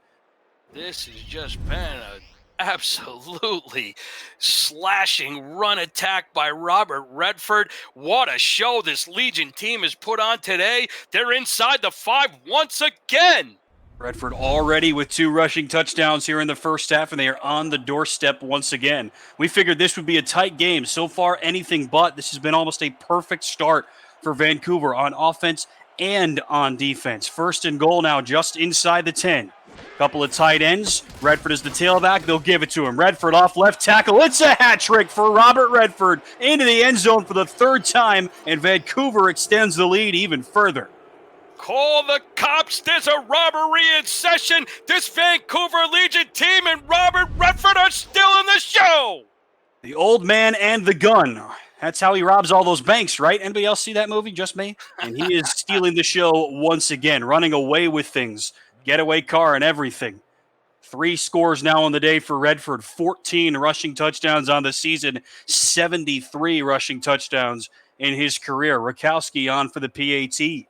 This has just been an absolutely slashing run attack by Robert Redford. What a show this Legion team has put on today. They're inside the 5 once again. Redford already with 2 rushing touchdowns here in the first half, and they are on the doorstep once again. We figured this would be a tight game. So far, anything but. This has been almost a perfect start for Vancouver on offense and on defense. 1st and goal now just inside the 10. Couple of tight ends. Redford is the tailback. They'll give it to him. Redford off left tackle. It's a hat trick for Robert Redford into the end zone for the 3rd time, and Vancouver extends the lead even further. Call the cops. There's a robbery in session. This Vancouver Legion team and Robert Redford are still in the show. The old man and the gun. That's how he robs all those banks, right? Anybody else see that movie? Just me? And he is stealing the show once again, running away with things. Getaway car and everything. 3 scores now on the day for Redford. 14 rushing touchdowns on the season. 73 rushing touchdowns in his career. Rakowski on for the PAT.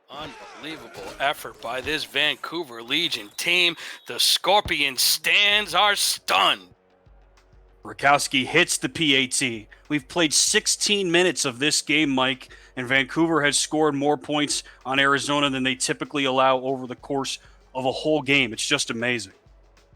Unbelievable effort by this Vancouver Legion team. The Scorpion stands are stunned. Rakowski hits the PAT. We've played 16 minutes of this game, Mike, and Vancouver has scored more points on Arizona than they typically allow over the course of a whole game. It's just amazing.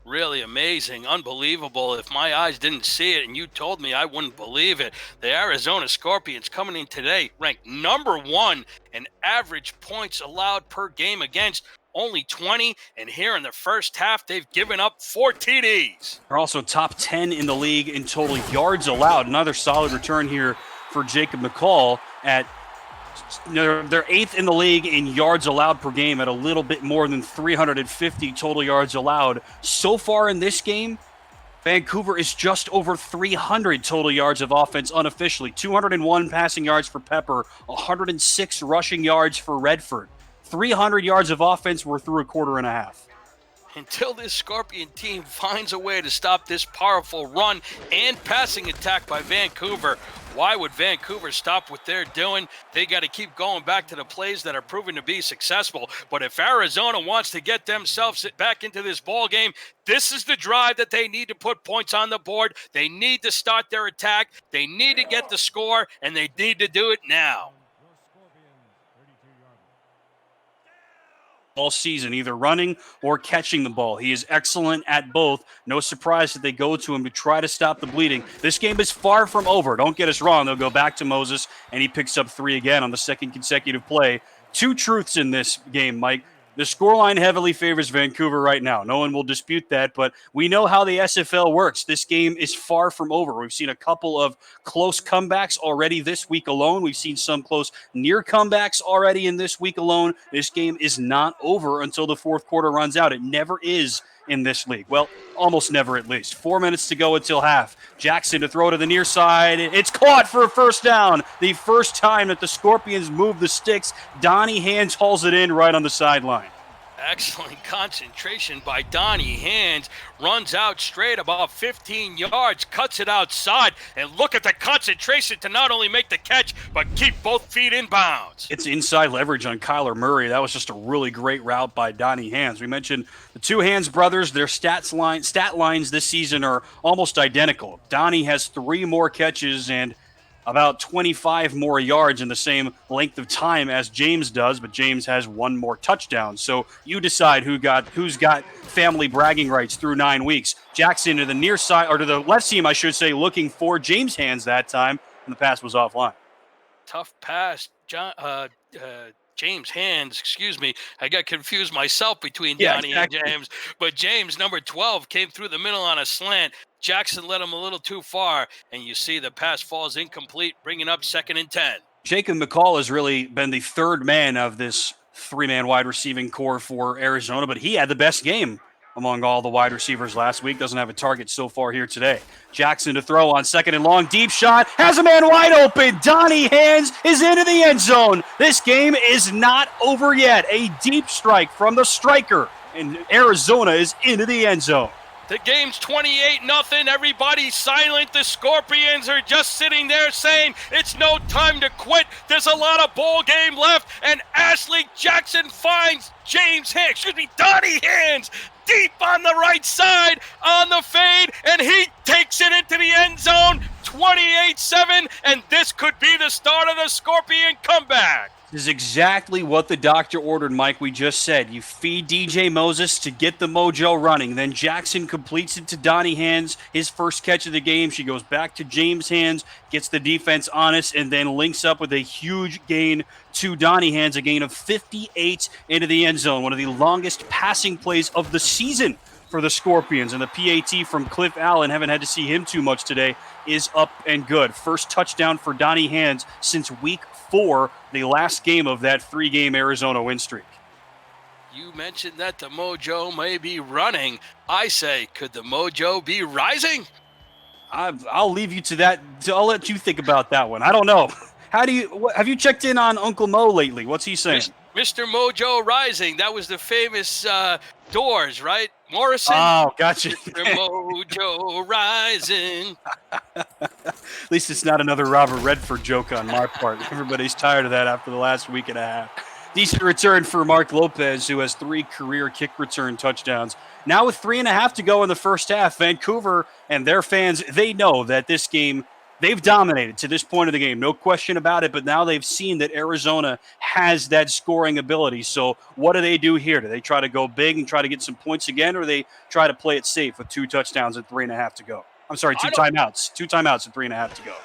Really amazing, unbelievable. If my eyes didn't see it and you told me, I wouldn't believe it. The Arizona Scorpions coming in today ranked number 1 in average points allowed per game against. Only 20, and here in the first half, they've given up 4 TDs. They're also top 10 in the league in total yards allowed. Another solid return here for Jacob McCall at they're 8th in the league in yards allowed per game at a little bit more than 350 total yards allowed. So far in this game, Vancouver is just over 300 total yards of offense unofficially. 201 passing yards for Pepper, 106 rushing yards for Redford. 300 yards of offense, we're through a quarter and a half. Until this Scorpion team finds a way to stop this powerful run and passing attack by Vancouver, why would Vancouver stop what they're doing? They got to keep going back to the plays that are proven to be successful. But if Arizona wants to get themselves back into this ball game, this is the drive that they need to put points on the board. They need to start their attack. They need to get the score, and they need to do it now. All season, either running or catching the ball. He is excellent at both. No surprise that they go to him to try to stop the bleeding. This game is far from over. Don't get us wrong. They'll go back to Moses, and he picks up 3 again on the 2nd consecutive play two truths in this game, Mike. The scoreline heavily favors Vancouver right now. No one will dispute that, but we know how the SFL works. This game is far from over. We've seen a couple of close comebacks already this week alone. We've seen some close near comebacks already in this week alone. This game is not over until the fourth quarter runs out. It never is in this league. Well, almost never at least. 4 minutes to go until half. Jackson to throw to the near side. It's caught for a first down. The first time that the Scorpions move the sticks. Donnie Hands hauls it in right on the sideline. Excellent concentration by Donnie Hands. Runs out straight about 15 yards, cuts it outside, and look at the concentration to not only make the catch, but keep both feet in bounds. It's inside leverage on Kyler Murray. That was just a really great route by Donnie Hands. We mentioned the two Hands brothers. Their stat lines this season are almost identical. Donnie has 3 more catches and about 25 more yards in the same length of time as James does, but James has 1 more touchdown. So you decide who's got family bragging rights through 9 weeks. Jackson to the near side, or to the left seam, I should say, looking for James Hands that time, and the pass was offline. Tough pass, James Hands, excuse me. I got confused myself between Donnie and James. But James, number 12, came through the middle on a slant. Jackson led him a little too far, and you see the pass falls incomplete, bringing up 2nd and 10. Jacob McCall has really been the third man of this 3-man wide receiving core for Arizona, but he had the best game among all the wide receivers last week. Doesn't have a target so far here today. Jackson to throw on 2nd and long. Deep shot. Has a man wide open. Donnie Hands is into the end zone. This game is not over yet. A deep strike from the striker. And Arizona is into the end zone. The game's 28-0. Everybody's silent. The Scorpions are just sitting there saying it's no time to quit. There's a lot of ball game left. And Ashley Jackson finds Donnie Hands deep on the right side on the fade. And he takes it into the end zone. 28-7. And this could be the start of the Scorpion comeback. This is exactly what the doctor ordered, Mike. We just said you feed DJ Moses to get the mojo running. Then Jackson completes it to Donnie Hands, his first catch of the game. She goes back to James Hands, gets the defense honest, and then links up with a huge gain to Donnie Hands, a gain of 58 into the end zone. One of the longest passing plays of the season for the Scorpions. And the PAT from Cliff Allen, haven't had to see him too much today, is up and good. First touchdown for Donnie Hands since week 4, the last game of that 3-game Arizona win streak. You mentioned that the mojo may be running. I say, could the mojo be rising? I'll leave you to that. I'll let you think about that one. I don't know. Have you checked in on Uncle Mo lately? What's he saying? Mr. Mojo Rising. That was the famous Doors, right? Morrison. Oh, gotcha. Mr. Mojo Rising. At least it's not another Robert Redford joke on my part. Everybody's tired of that after the last week and a half. Decent return for Mark Lopez, who has 3 career kick return touchdowns. Now with 3.5 to go in the first half, Vancouver and their fans, they know that this game, they've dominated to this point of the game. No question about it, but now they've seen that Arizona has that scoring ability. So what do they do here? Do they try to go big and try to get some points again, or do they try to play it safe with 2 touchdowns and 3.5 to go? I'm sorry, 2 timeouts. 2 timeouts and 3.5 to go.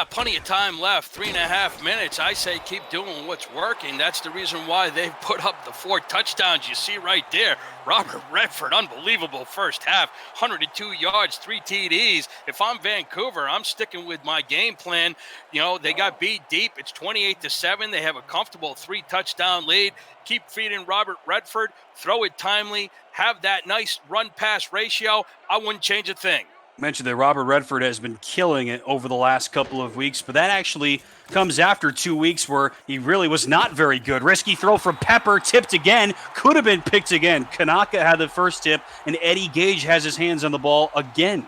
Plenty of time left, 3.5 minutes. I say keep doing what's working. That's the reason why they've put up the 4 touchdowns you see right there. Robert Redford, unbelievable first half, 102 yards, 3 TDs. If I'm Vancouver, I'm sticking with my game plan. You know, they got beat deep. It's 28-7. They have a comfortable 3-touchdown lead. Keep feeding Robert Redford, throw it timely, have that nice run-pass ratio. I wouldn't change a thing. Mentioned that Robert Redford has been killing it over the last couple of weeks, but that actually comes after 2 weeks where he really was not very good. Risky throw from Pepper, tipped again, could have been picked again. Kanaka had the first tip, and Eddie Gage has his hands on the ball again.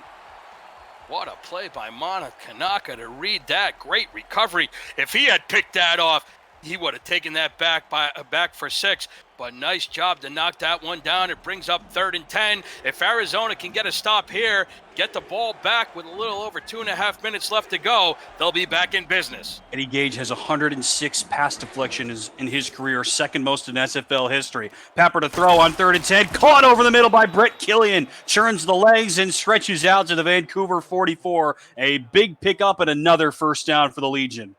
What a play by Mana Kanaka to read that. Great recovery. If he had picked that off, he would have taken that back for 6. But nice job to knock that one down. It brings up 3rd and 10. If Arizona can get a stop here, get the ball back with a little over 2.5 minutes left to go, they'll be back in business. Eddie Gage has 106 pass deflections in his career, second most in SFL history. Pepper to throw on 3rd and 10. Caught over the middle by Brett Killian. Churns the legs and stretches out to the Vancouver 44. A big pickup and another first down for the Legion.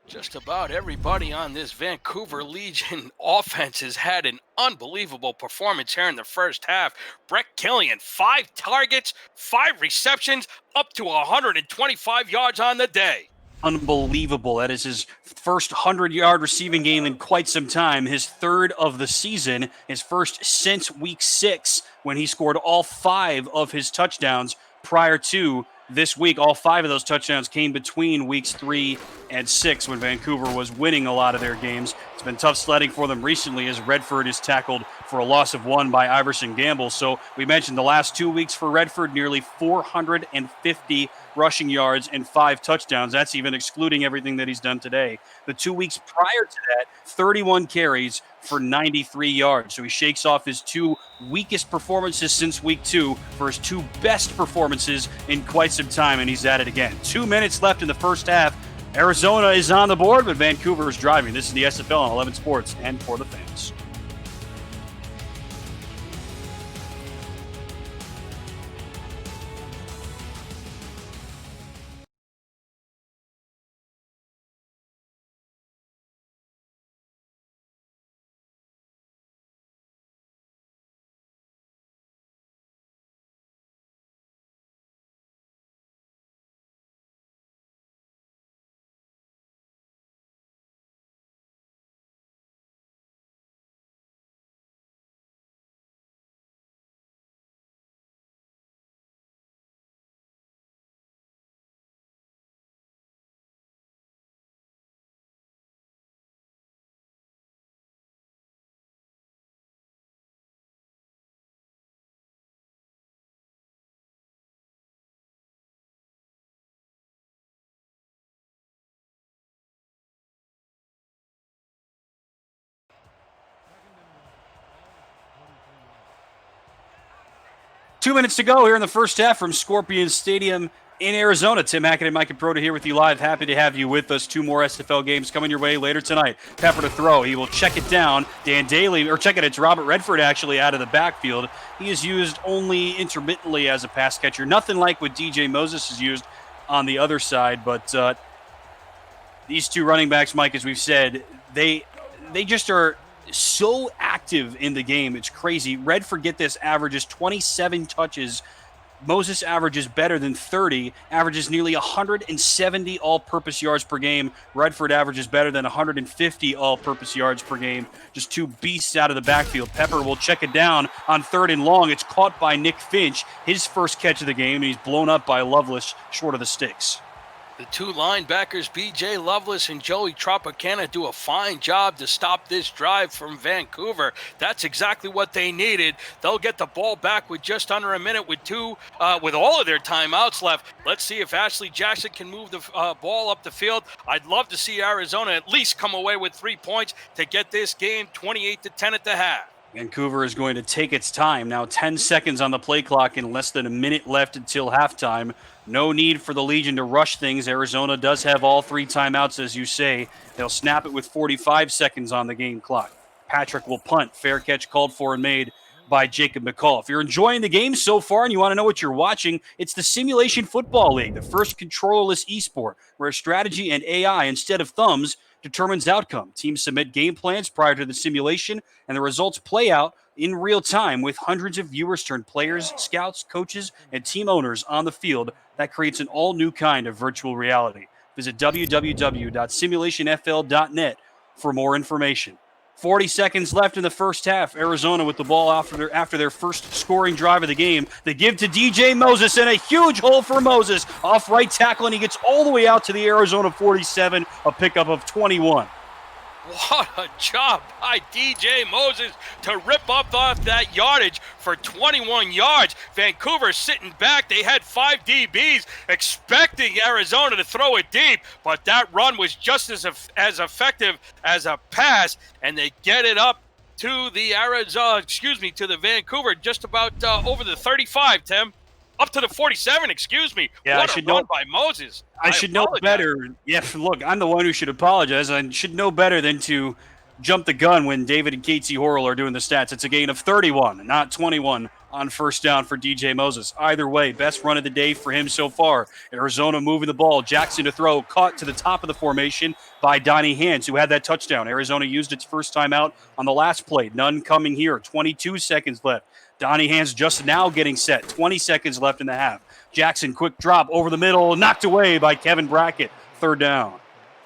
Just about everybody on this Vancouver Legion offense has had an unbelievable performance here in the first half. Brett Killian, 5 targets, 5 receptions, up to 125 yards on the day. Unbelievable. That is his first 100-yard receiving game in quite some time, his third of the season, his first since week 6 when he scored all 5 of his touchdowns prior to this week. All 5 of those touchdowns came between weeks 3 and 6 when Vancouver was winning a lot of their games. It's been tough sledding for them recently as Redford is tackled for a loss of 1 by Iverson Gamble. So we mentioned the last 2 weeks for Redford, nearly 450 rushing yards and 5 touchdowns. That's even excluding everything that he's done today. The 2 weeks prior to that, 31 carries for 93 yards. So he shakes off his 2 weakest performances since week 2 for his 2 best performances in quite some time, and he's at it again. 2 minutes left in the first half. Arizona is on the board, but Vancouver is driving. This is the SFL on 11 Sports and for the fans. Two minutes to go here in the first half from Scorpion Stadium in Arizona. Tim Hackett and Mike Caprota here with you live. Happy to have you with us. 2 more SFL games coming your way later tonight. Pepper to throw. He will check it down. Dan Daly, or check it, it's Robert Redford actually out of the backfield. He is used only intermittently as a pass catcher. Nothing like what DJ Moses is used on the other side, but these 2 running backs, Mike, as we've said, they just are so active in the game. It's crazy. Redford, get this, averages 27 touches. Moses averages better than 30, averages nearly 170 all-purpose yards per game. Redford averages better than 150 all-purpose yards per game. Just 2 beasts out of the backfield. Pepper will check it down on 3rd and long. It's caught by Nick Finch, his first catch of the game, and he's blown up by Lovelace short of the sticks. The 2 linebackers, B.J. Lovelace and Joey Tropicana, do a fine job to stop this drive from Vancouver. That's exactly what they needed. They'll get the ball back with just under a minute with all of their timeouts left. Let's see if Ashley Jackson can move the ball up the field. I'd love to see Arizona at least come away with 3 points to get this game 28-10 at the half. Vancouver is going to take its time. Now 10 seconds on the play clock and less than a minute left until halftime. No need for the Legion to rush things. Arizona does have all 3 timeouts, as you say. They'll snap it with 45 seconds on the game clock. Patrick will punt. Fair catch called for and made by Jacob McCall. If you're enjoying the game so far and you want to know what you're watching, it's the Simulation Football League, the first controllerless esport, where strategy and AI instead of thumbs determines outcome. Teams submit game plans prior to the simulation, and the results play out in real time with hundreds of viewers turn players, scouts, coaches, and team owners on the field. That creates an all-new kind of virtual reality. Visit www.simulationfl.net for more information. 40 seconds left in the first half. Arizona with the ball after their first scoring drive of the game. They give to DJ Moses, and a huge hole for Moses. Off right tackle, and he gets all the way out to the Arizona 47, a pickup of 21. What a job by DJ Moses to rip up off that yardage for 21 yards. Vancouver sitting back. They had 5 DBs expecting Arizona to throw it deep, but that run was just as effective as a pass, and they get it up to the to the Vancouver just about over the 35, Tim. Up to the 47, excuse me. Yeah, what a run by Moses. I should know better. Yeah, look, I'm the one who should apologize. I should know better than to jump the gun when David and Casey Horrell are doing the stats. It's a gain of 31, not 21 on first down for DJ Moses. Either way, best run of the day for him so far. Arizona moving the ball. Jackson to throw, caught to the top of the formation by Donnie Hands, who had that touchdown. Arizona used its first time out on the last play. None coming here. 22 seconds left. Donnie Hands just now getting set. 20 seconds left in the half. Jackson, quick drop over the middle, knocked away by Kevin Brackett. Third down.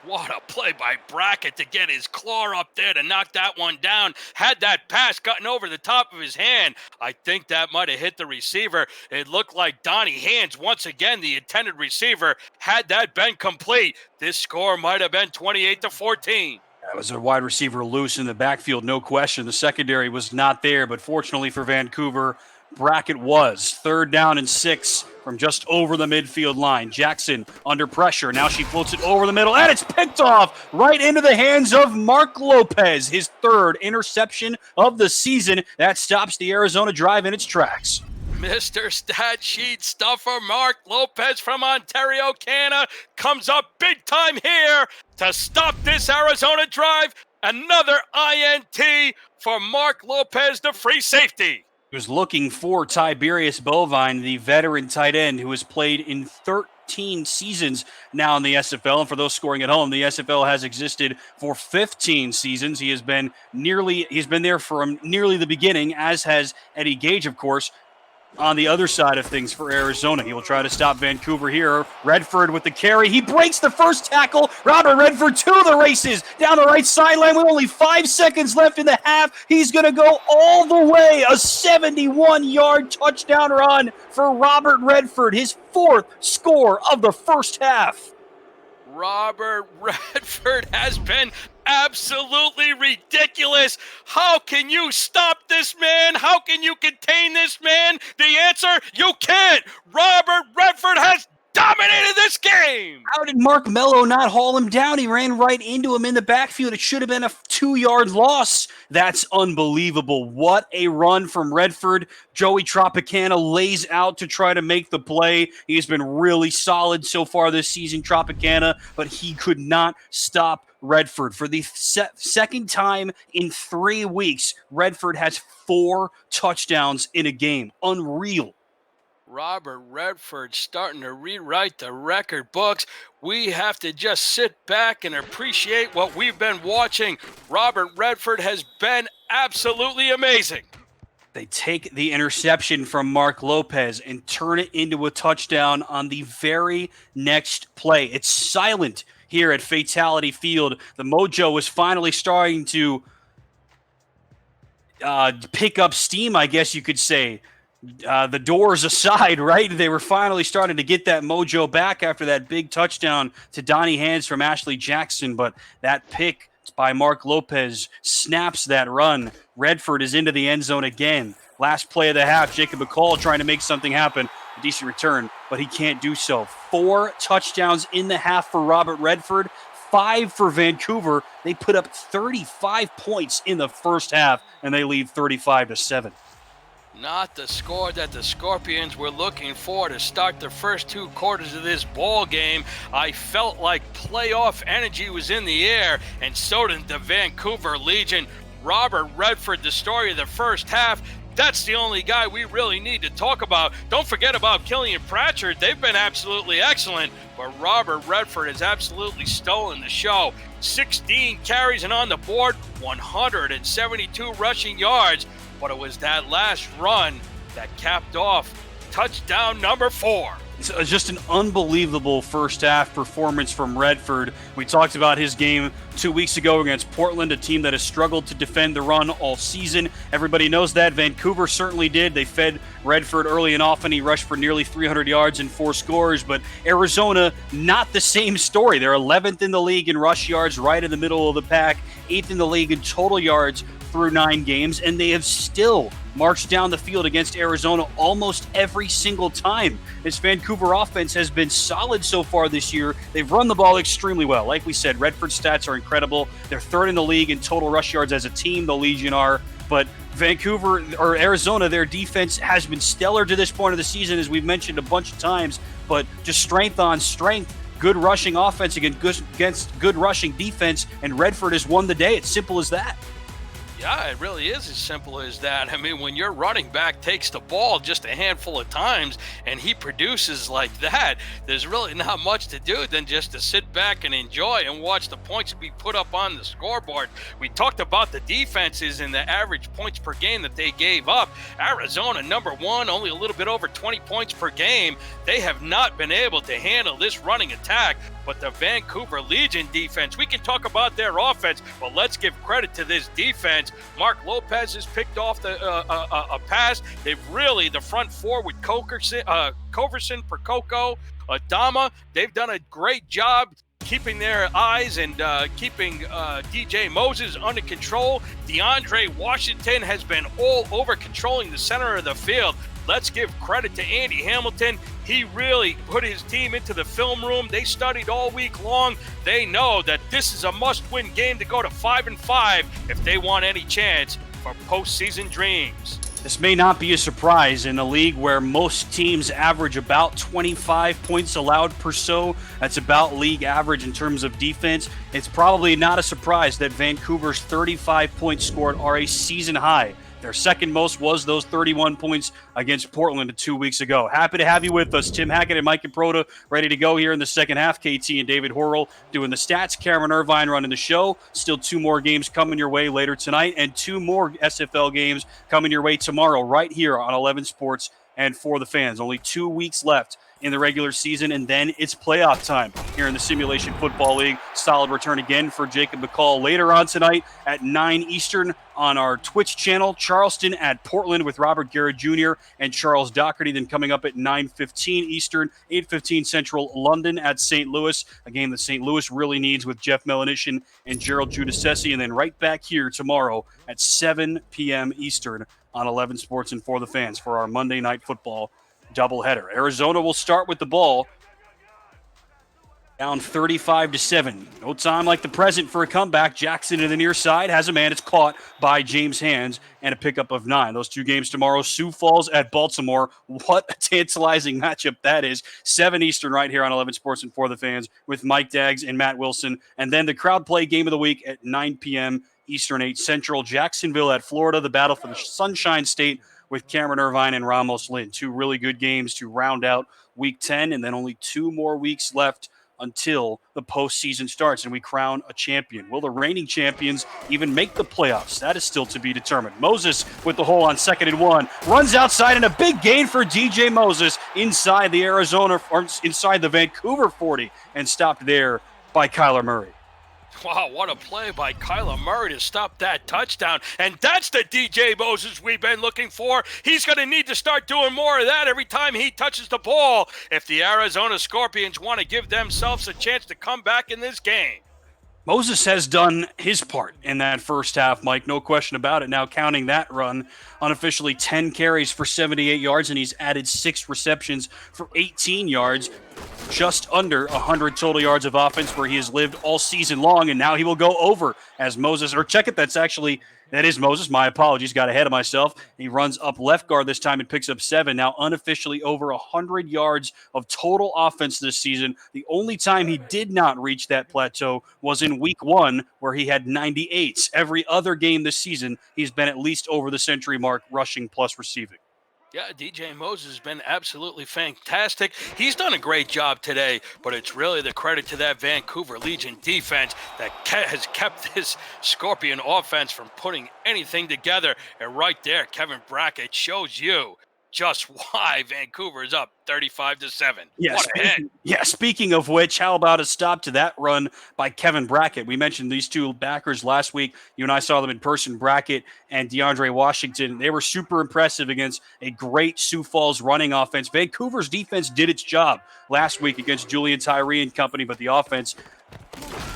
What a play by Brackett to get his claw up there to knock that one down. Had that pass gotten over the top of his hand, I think that might have hit the receiver. It looked like Donnie Hands, once again, the intended receiver. Had that been complete, this score might have been 28-14. That was a wide receiver loose in the backfield, no question. The secondary was not there, but fortunately for Vancouver, Brackett was. Third down and 6 from just over the midfield line. Jackson under pressure. Now she floats it over the middle, and it's picked off right into the hands of Mark Lopez. His third interception of the season. That stops the Arizona drive in its tracks. Mr. Stat Sheet Stuffer Mark Lopez from Ontario, Canada comes up big time here to stop this Arizona drive. Another INT for Mark Lopez, the free safety. He was looking for Tiberius Bovine, the veteran tight end who has played in 13 seasons now in the SFL. And for those scoring at home, the SFL has existed for 15 seasons. He's been there from nearly the beginning, as has Eddie Gage, of course. On the other side of things for Arizona, he will try to stop Vancouver here. Redford with the carry. He breaks the first tackle. Robert Redford to the races down the right sideline with only 5 seconds left in the half. He's going to go all the way. A 71-yard touchdown run for Robert Redford, his 4th score of the first half. Robert Redford has been absolutely ridiculous. How can you stop this man? How can you contain this man? The answer, you can't. Robert Redford has dominated this game. How did Mark Mello not haul him down? He ran right into him in the backfield. It should have been a 2-yard loss. That's unbelievable. What a run from Redford. Joey Tropicana lays out to try to make the play. He has been really solid so far this season, Tropicana, but he could not stop Redford. For the second time in 3 weeks, Redford has 4 touchdowns in a game. Unreal. Robert Redford starting to rewrite the record books. We have to just sit back and appreciate what we've been watching. Robert Redford has been absolutely amazing. They take the interception from Mark Lopez and turn it into a touchdown on the very next play. It's silent here at Fatality Field. The mojo is finally starting to pick up steam, I guess you could say. The doors aside, right? They were finally starting to get that mojo back after that big touchdown to Donnie Hands from Ashley Jackson, but that pick by Mark Lopez snaps that run. Redford is into the end zone again. Last play of the half, Jacob McCall trying to make something happen. A decent return, but he can't do so. 4 touchdowns in the half for Robert Redford, 5 for Vancouver. They put up 35 points in the first half, and they lead 35-7. Not the score that the Scorpions were looking for to start the first 2 quarters of this ball game. I felt like playoff energy was in the air, and so did the Vancouver Legion. Robert Redford, the story of the first half. That's the only guy we really need to talk about. Don't forget about Killian Pratchard. They've been absolutely excellent, but Robert Redford has absolutely stolen the show. 16 carries and on the board, 172 rushing yards. But it was that last run that capped off touchdown number 4. It's just an unbelievable first half performance from Redford. We talked about his game 2 weeks ago against Portland, a team that has struggled to defend the run all season. Everybody knows that. Vancouver certainly did. They fed Redford early and often. He rushed for nearly 300 yards and 4 scores. But Arizona, not the same story. They're 11th in the league in rush yards, right in the middle of the pack, 8th in the league in total yards through 9 games, and they have still marched down the field against Arizona almost every single time. This Vancouver offense has been solid so far this year. They've run the ball extremely well. Like we said, Redford's stats are incredible. They're 3rd in the league in total rush yards as a team, the Legion are, but Vancouver, or Arizona, their defense has been stellar to this point of the season, as we've mentioned a bunch of times, but just strength on strength. Good rushing offense against good rushing defense, and Redford has won the day. It's simple as that. Yeah, it really is as simple as that. I mean, when your running back takes the ball just a handful of times and he produces like that, there's really not much to do than just to sit back and enjoy and watch the points be put up on the scoreboard. We talked about the defenses and the average points per game that they gave up. Arizona, number one, only a little bit over 20 points per game. They have not been able to handle this running attack. But the Vancouver Legion defense, we can talk about their offense, but let's give credit to this defense. Mark Lopez has picked off a pass. They've really, the front four with Coverson, Percoco, Adama, they've done a great job keeping their eyes and keeping DJ Moses under control. DeAndre Washington has been all over controlling the center of the field. Let's give credit to Andy Hamilton. He really put his team into the film room. They studied all week long. They know that this is a must-win game to go to 5-5 if they want any chance for postseason dreams. This may not be a surprise in a league where most teams average about 25 points allowed per so. That's about league average in terms of defense. It's probably not a surprise that Vancouver's 35 points scored are a season high. Their second most was those 31 points against Portland 2 weeks ago. Happy to have you with us. Tim Hackett and Mike Improta ready to go here in the second half. KT and David Horrell doing the stats. Cameron Irvine running the show. Still 2 more games coming your way later tonight and 2 more SFL games coming your way tomorrow right here on 11 Sports and For the Fans. Only 2 weeks left in the regular season, and then it's playoff time here in the Simulation Football League. Solid return again for Jacob McCall later on tonight at 9 Eastern on our Twitch channel. Charleston at Portland with Robert Garrett Jr. and Charles Doherty. Then coming up at 9:15 Eastern, 8:15 Central, London at St. Louis, a game that St. Louis really needs with Jeff Melanishin and Gerald Giudice. And then right back here tomorrow at 7 p.m. Eastern on 11 Sports and For the Fans for our Monday Night Football doubleheader. Arizona will start with the ball, down 35-7. No time like the present for a comeback. Jackson to the near side has a man. It's caught by James Hands and a pickup of 9. Those 2 games tomorrow. Sioux Falls at Baltimore. What a tantalizing matchup that is. 7 Eastern right here on 11 Sports and For the Fans with Mike Daggs and Matt Wilson. And then the crowd play game of the week at 9 p.m. Eastern, 8 Central. Jacksonville at Florida. The battle for the Sunshine State with Cameron Irvine and Ramos Lynn. 2 really good games to round out Week 10, and then only 2 more weeks left until the postseason starts and we crown a champion. Will the reigning champions even make the playoffs? That is still to be determined. Moses with the hole on 2nd and 1. Runs outside and a big gain for DJ Moses inside the Arizona, or inside the Vancouver 40, and stopped there by Kyler Murray. Wow, what a play by Kyler Murray to stop that touchdown. And that's the DJ Moses we've been looking for. He's going to need to start doing more of that every time he touches the ball if the Arizona Scorpions want to give themselves a chance to come back in this game. Moses has done his part in that first half, Mike. No question about it. Now counting that run, unofficially 10 carries for 78 yards, and he's added 6 receptions for 18 yards. Just under 100 total yards of offense where he has lived all season long, and now he will go over as Moses. Or check it, that is Moses. My apologies, got ahead of myself. He runs up left guard this time and picks up 7. Now unofficially over 100 yards of total offense this season. The only time he did not reach that plateau was in week 1 where he had 98. Every other game this season, he's been at least over the century mark, rushing plus receiving. Yeah, DJ Moses has been absolutely fantastic. He's done a great job today, but it's really the credit to that Vancouver Legion defense that has kept this Scorpion offense from putting anything together. And right there, Kevin Brackett shows you just why Vancouver is up 35-7. Speaking of which, how about a stop to that run by Kevin Brackett? We mentioned these 2 backers last week. You and I saw them in person, Brackett and DeAndre Washington. They were super impressive against a great Sioux Falls running offense. Vancouver's defense did its job last week against Julian Tyree and company, but the offense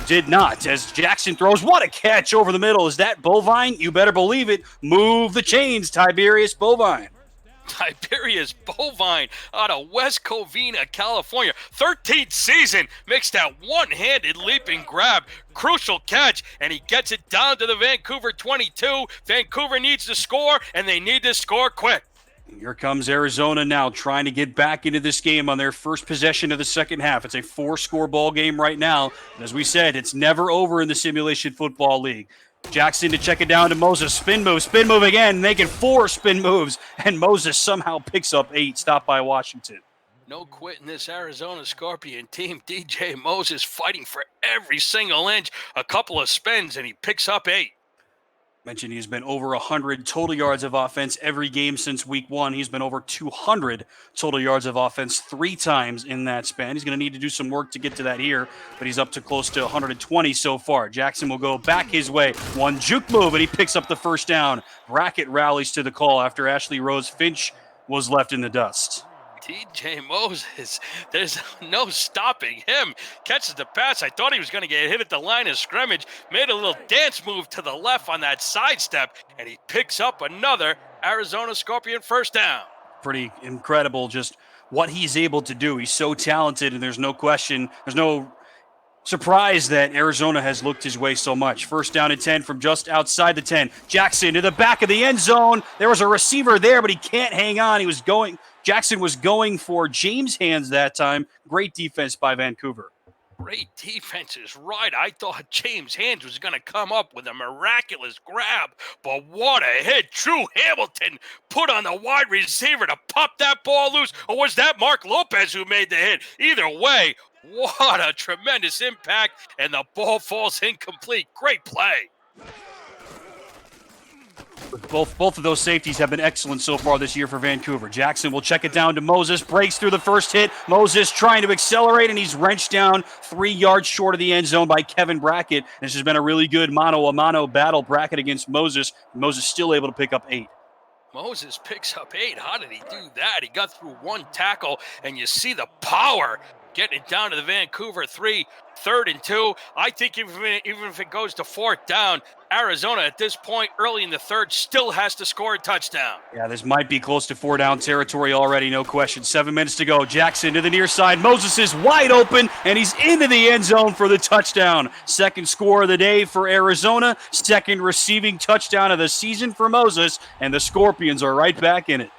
did not. As Jackson throws, what a catch over the middle. Is that Bovine? You better believe it. Move the chains, Tiberius Bovine. Tiberius Bovine out of West Covina, California. 13th season makes that one-handed leaping grab. Crucial catch, and he gets it down to the Vancouver 22. Vancouver needs to score, and they need to score quick. Here comes Arizona now trying to get back into this game on their first possession of the second half. It's a 4-score ball game right now. And as we said, it's never over in the Simulation Football League. Jackson to check it down to Moses. Spin move again, making 4 spin moves, and Moses somehow picks up 8, stopped by Washington. No quitting this Arizona Scorpion team. DJ Moses fighting for every single inch. A couple of spins, and he picks up 8. Mentioned he's been over 100 total yards of offense every game since week 1. He's been over 200 total yards of offense 3 times in that span. He's going to need to do some work to get to that here, but he's up to close to 120 so far. Jackson will go back his way. One juke move, and he picks up the first down. Brackett rallies to the call after Ashley Rose Finch was left in the dust. DJ Moses, there's no stopping him. Catches the pass. I thought he was going to get hit at the line of scrimmage. Made a little dance move to the left on that sidestep, and he picks up another Arizona Scorpion first down. Pretty incredible just what he's able to do. He's so talented, and there's no question, there's no surprise that Arizona has looked his way so much. First down and 10 from just outside the 10. Jackson to the back of the end zone. There was a receiver there, but he can't hang on. Jackson was going for James Hands that time. Great defense by Vancouver. Great defense is right. I thought James Hands was going to come up with a miraculous grab, but what a hit. Drew Hamilton put on the wide receiver to pop that ball loose, or was that Mark Lopez who made the hit? Either way, what a tremendous impact, and the ball falls incomplete. Great play. Both of those safeties have been excellent so far this year for Vancouver. Jackson will check it down to Moses, breaks through the first hit. Moses trying to accelerate, and he's wrenched down 3 yards short of the end zone by Kevin Brackett. This has been a really good mano-a-mano battle. Brackett against Moses. Moses still able to pick up 8. Moses picks up 8. How did he do that? He got through 1 tackle, and you see the power getting it down to the Vancouver 3, 3rd and 2. I think even if it goes to 4th down, Arizona at this point, early in the 3rd, still has to score a touchdown. Yeah, this might be close to 4-down territory already, no question. 7 minutes to go. Jackson to the near side. Moses is wide open, and he's into the end zone for the touchdown. 2nd score of the day for Arizona. 2nd receiving touchdown of the season for Moses, and the Scorpions are right back in it.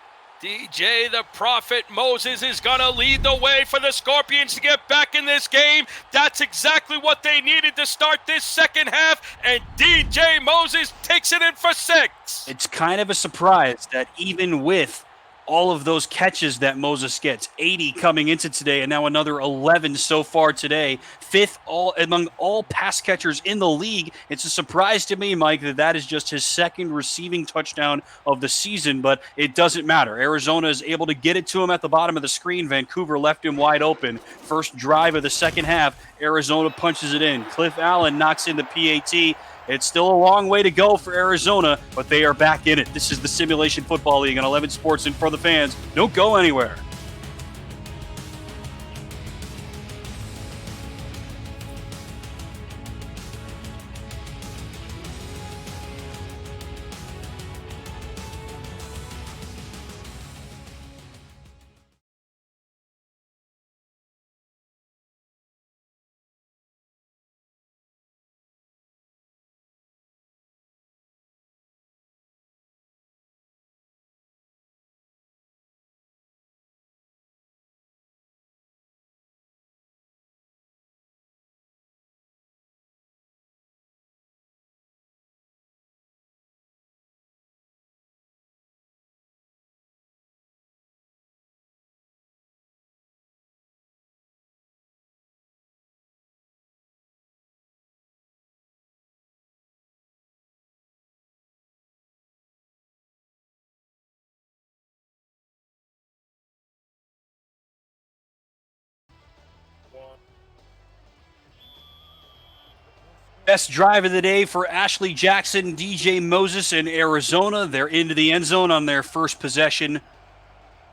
DJ the Prophet Moses is going to lead the way for the Scorpions to get back in this game. That's exactly what they needed to start this second half, and DJ Moses takes it in for 6. It's kind of a surprise that even with all of those catches that Moses gets, 80 coming into today, and now another 11 so far today, 5th among all pass catchers in the league. It's a surprise to me, Mike, that is just his 2nd receiving touchdown of the season, but it doesn't matter. Arizona is able to get it to him at the bottom of the screen. Vancouver left him wide open. First drive of the second half, Arizona punches it in. Cliff Allen knocks in the PAT. It's still a long way to go for Arizona, but they are back in it. This is the Simulation Football League on 11 Sports and for the fans. Don't go anywhere. Best drive of the day for Ashley Jackson, DJ Moses in Arizona. They're into the end zone on their first possession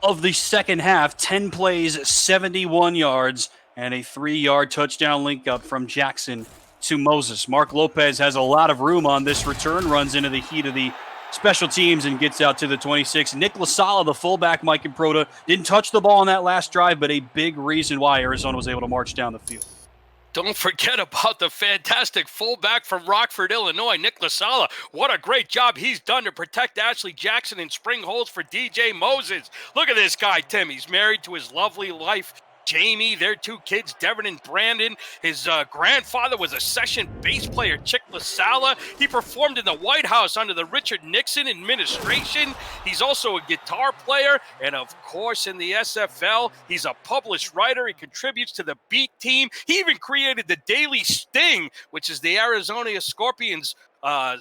of the second half. 10 plays, 71 yards, and a 3-yard touchdown link up from Jackson to Moses. Mark Lopez has a lot of room on this return, runs into the heat of the special teams and gets out to the 26. Nick LaSala, the fullback, Mike and Proda, didn't touch the ball on that last drive, but a big reason why Arizona was able to march down the field. Don't forget about the fantastic fullback from Rockford, Illinois, Nick LaSala. What a great job he's done to protect Ashley Jackson in spring holes for DJ Moses. Look at this guy, Tim. He's married to his lovely wife, Jamie, their 2 kids, Devin and Brandon. His grandfather was a session bass player, Chick LaSala. He performed in the White House under the Richard Nixon administration. He's also a guitar player, and of course in the SFL, he's a published writer. He contributes to the Beat team. He even created the Daily Sting, which is the Arizona Scorpions blog.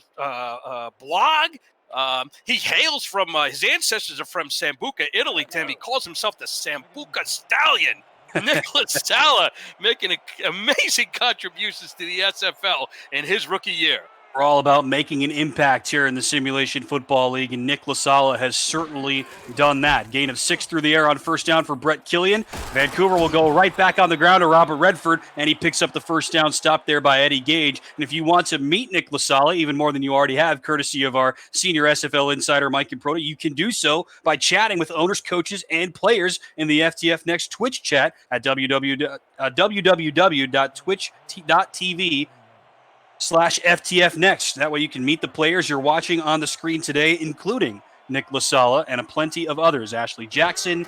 He hails from, his ancestors are from Sambuca, Italy, Tim. He calls himself the Sambuca Stallion. Nicholas Sala making amazing contributions to the SFL in his rookie year. We're all about making an impact here in the Simulation Football League, and Nick LaSala has certainly done that. Gain of 6 through the air on first down for Brett Killian. Vancouver will go right back on the ground to Robert Redford, and he picks up the first down stop there by Eddie Gage. And if you want to meet Nick LaSala, even more than you already have, courtesy of our senior SFL insider, Mike Improta, you can do so by chatting with owners, coaches, and players in the FTF Next Twitch chat at www.twitch.tv/FTF Next. That way you can meet the players you're watching on the screen today, including Nick LaSala and a plenty of others. Ashley Jackson,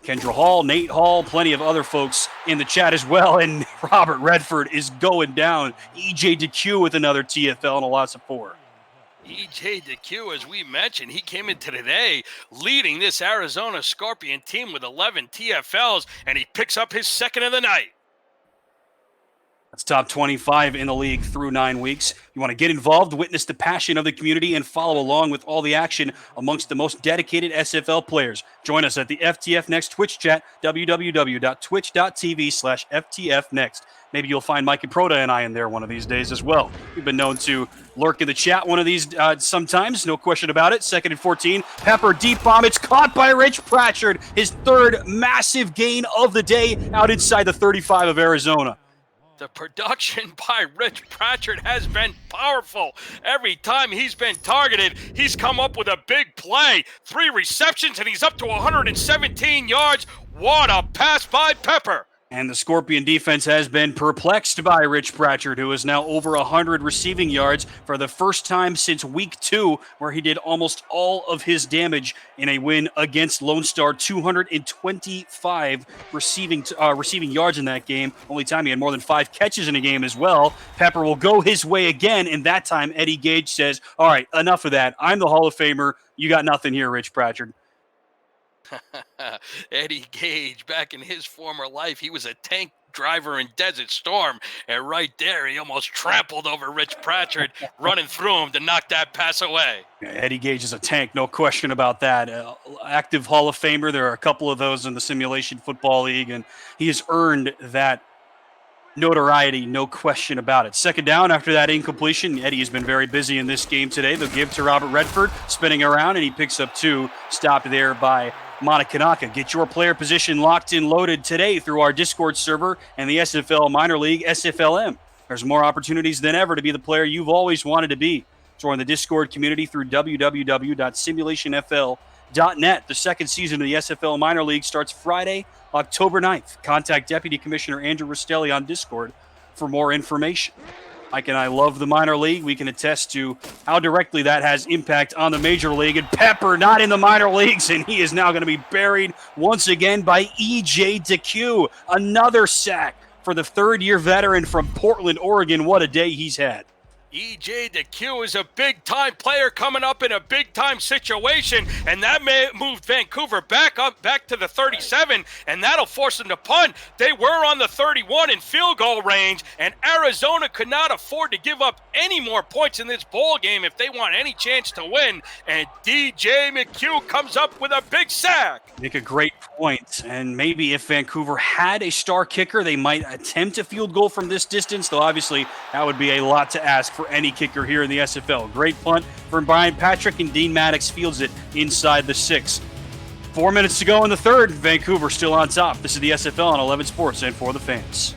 Kendra Hall, Nate Hall, plenty of other folks in the chat as well. And Robert Redford is going down. EJ DeQ with another TFL and a loss of 4. EJ DeQ, as we mentioned, he came in today leading this Arizona Scorpion team with 11 TFLs, and he picks up his second of the night. That's top 25 in the league through 9 weeks. You want to get involved, witness the passion of the community, and follow along with all the action amongst the most dedicated SFL players. Join us at the FTF Next Twitch chat, www.twitch.tv/FTF Next. Maybe you'll find Mike Improta and I in there one of these days as well. We've been known to lurk in the chat one of these sometimes, no question about it. 2nd and 14. Pepper, deep bomb. It's caught by Rich Pratchard. His 3rd massive gain of the day out inside the 35 of Arizona. The production by Rich Pratchard has been powerful. Every time he's been targeted, he's come up with a big play. 3 receptions, and he's up to 117 yards. What a pass by Pepper. And the Scorpion defense has been perplexed by Rich Pratchard, who is now over 100 receiving yards for the first time since week 2, where he did almost all of his damage in a win against Lone Star. 225 receiving yards in that game. Only time he had more than 5 catches in a game as well. Pepper will go his way again, and that time Eddie Gage says, all right, enough of that. I'm the Hall of Famer. You got nothing here, Rich Pratchard. Eddie Gage, back in his former life, he was a tank driver in Desert Storm, and right there he almost trampled over Rich Pratchard, running through him to knock that pass away. Yeah, Eddie Gage is a tank, no question about that. Active Hall of Famer. There are a couple of those in the Simulation Football League, and he has earned that notoriety, no question about it. 2nd down after that incompletion. Eddie has been very busy in this game today. They'll give to Robert Redford, spinning around, and he picks up 2, stopped there by Monakanaka. Get your player position locked and loaded today through our Discord server and the SFL Minor League, SFLM. There's more opportunities than ever to be the player you've always wanted to be. Join the Discord community through www.simulationfl.net. The 2nd season of the SFL Minor League starts Friday, October 9th. Contact Deputy Commissioner Andrew Rastelli on Discord for more information. Mike and I love the minor league. We can attest to how directly that has impact on the major league. And Pepper not in the minor leagues, and he is now going to be buried once again by EJ DeQ. Another sack for the 3rd-year veteran from Portland, Oregon. What a day he's had. EJ DeQ is a big-time player coming up in a big-time situation, and that moved Vancouver back to the 37, and that'll force them to punt. They were on the 31 in field goal range, and Arizona could not afford to give up any more points in this bowl game if they want any chance to win, and DJ McHugh comes up with a big sack. Make a great point, and maybe if Vancouver had a star kicker, they might attempt a field goal from this distance, though obviously that would be a lot to ask for any kicker here in the SFL. Great punt from Brian Patrick, and Dean Maddox fields it inside the 6. 4 minutes to go in the 3rd. Vancouver still on top. This is the SFL on 11 Sports and for the fans.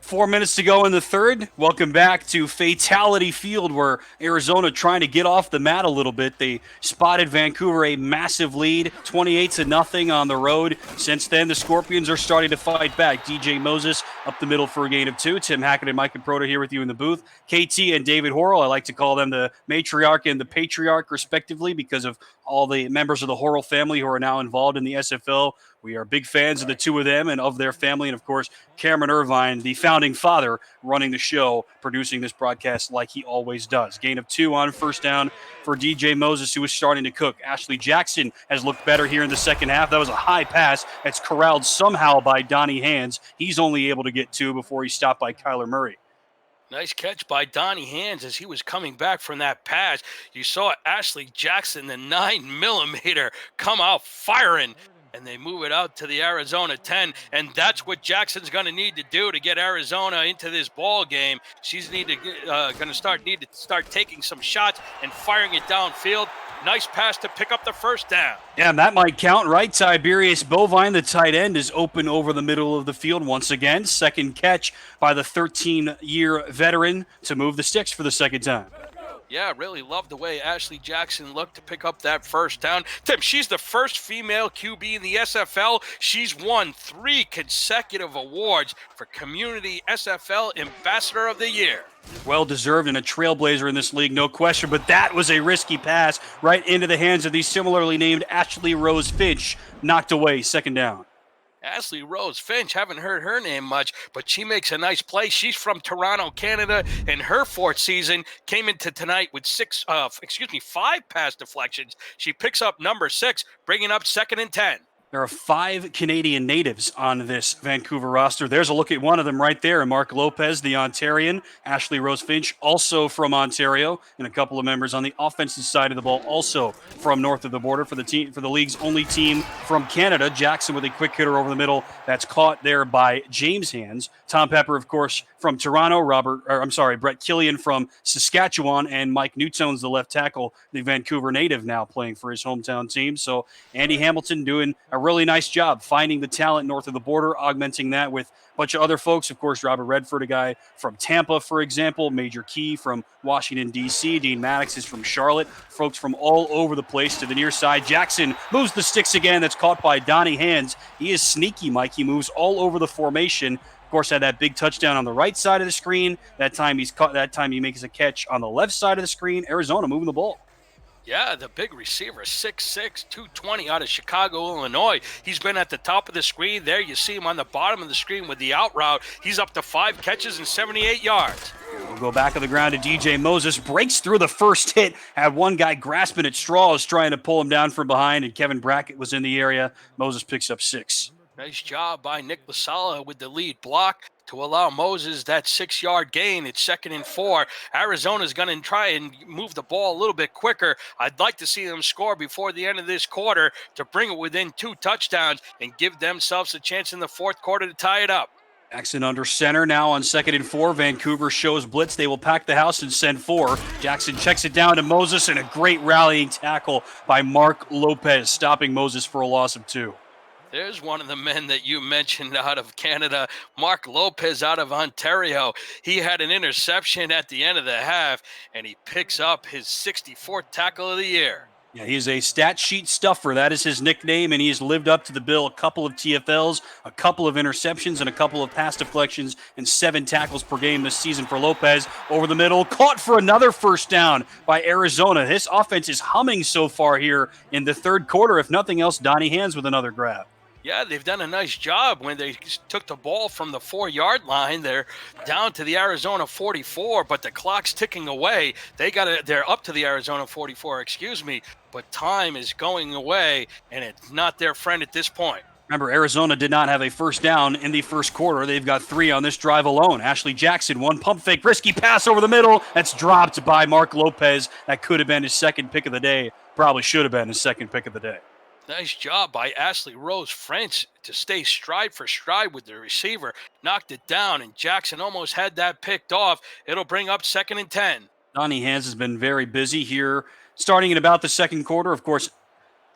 4 minutes to go in the third. Welcome back to Fatality Field, where Arizona trying to get off the mat a little bit. They spotted Vancouver a massive lead, 28-0 on the road. Since then, the Scorpions are starting to fight back. DJ Moses up the middle for a gain of 2. Tim Hackett and Mike Caprota here with you in the booth. KT and David Horrell, I like to call them the matriarch and the patriarch, respectively, because of all the members of the Horrell family who are now involved in the SFL. We are big fans of the two of them and of their family. And, of course, Cameron Irvine, the founding father, running the show, producing this broadcast like he always does. Gain of 2 on first down for DJ Moses, who is starting to cook. Ashley Jackson has looked better here in the second half. That was a high pass that's corralled somehow by Donnie Hands. He's only able to get 2 before he's stopped by Kyler Murray. Nice catch by Donnie Hands as he was coming back from that pass. You saw Ashley Jackson, the 9mm, come out firing, and they move it out to the Arizona 10, and that's what Jackson's going to need to do to get Arizona into this ball game. She's going to start taking some shots and firing it downfield. Nice pass to pick up the first down. Yeah, and that might count, right? Tiberius Bovine, the tight end, is open over the middle of the field once again. Second catch by the 13-year veteran to move the sticks for the second time. Yeah, really loved the way Ashley Jackson looked to pick up that first down. Tim, she's the first female QB in the SFL. She's won 3 consecutive awards for Community SFL Ambassador of the Year. Well-deserved and a trailblazer in this league, no question, but that was a risky pass right into the hands of the similarly named Ashley Rose Finch. Knocked away, second down. Ashley Rose Finch, haven't heard her name much, but she makes a nice play. She's from Toronto, Canada, and her 4th season came into tonight with 5 pass deflections. She picks up number 6, bringing up 2nd and 10. There are 5 Canadian natives on this Vancouver roster. There's a look at one of them right there, Mark Lopez, the Ontarian. Ashley Rose Finch, also from Ontario, and a couple of members on the offensive side of the ball, also from north of the border for the league's only team from Canada. Jackson with a quick hitter over the middle. That's caught there by James Hands. Tom Pepper, of course, from Toronto. Brett Killian from Saskatchewan, and Mike Newtone's the left tackle, the Vancouver native, now playing for his hometown team. So Andy Hamilton doing a really nice job finding the talent north of the border, augmenting that with a bunch of other folks. Of course, Robert Redford, a guy from Tampa, for example, Major Key from Washington, D.C., Dean Maddox is from Charlotte, folks from all over the place to the near side. Jackson moves the sticks again. That's caught by Donnie Hands. He is sneaky, Mike. He moves all over the formation. Of course, had that big touchdown on the right side of the screen. That time he makes a catch on the left side of the screen. Arizona moving the ball. Yeah, the big receiver, 6'6", 220 out of Chicago, Illinois. He's been at the top of the screen. There you see him on the bottom of the screen with the out route. He's up to 5 catches and 78 yards. We'll go back on the ground to DJ Moses. Breaks through the first hit. Had one guy grasping at straws trying to pull him down from behind, and Kevin Brackett was in the area. Moses picks up 6. Nice job by Nick Lasala with the lead block to allow Moses that 6-yard gain. It's 2nd and 4. Arizona's going to try and move the ball a little bit quicker. I'd like to see them score before the end of this quarter to bring it within 2 touchdowns and give themselves a chance in the 4th quarter to tie it up. Jackson under center now on 2nd and 4. Vancouver shows blitz. They will pack the house and send 4. Jackson checks it down to Moses, and a great rallying tackle by Mark Lopez, stopping Moses for a loss of 2. There's one of the men that you mentioned out of Canada, Mark Lopez out of Ontario. He had an interception at the end of the half, and he picks up his 64th tackle of the year. Yeah, he's a stat sheet stuffer. That is his nickname, and he's lived up to the bill. A couple of TFLs, a couple of interceptions, and a couple of pass deflections, and 7 tackles per game this season for Lopez. Over the middle, caught for another first down by Arizona. This offense is humming so far here in the 3rd quarter. If nothing else, Donnie Hands with another grab. Yeah, they've done a nice job when they took the ball from the 4-yard line. They're down to the Arizona 44, but the clock's ticking away. They're up to the Arizona 44, but time is going away, and it's not their friend at this point. Remember, Arizona did not have a first down in the 1st quarter. They've got 3 on this drive alone. Ashley Jackson, one pump fake, risky pass over the middle. That's dropped by Mark Lopez. That could have been his 2nd pick of the day. Probably should have been his 2nd pick of the day. Nice job by Ashley Rose French to stay stride for stride with the receiver. Knocked it down, and Jackson almost had that picked off. It'll bring up 2nd and 10. Donnie Hands has been very busy here, starting in about the 2nd quarter. Of course,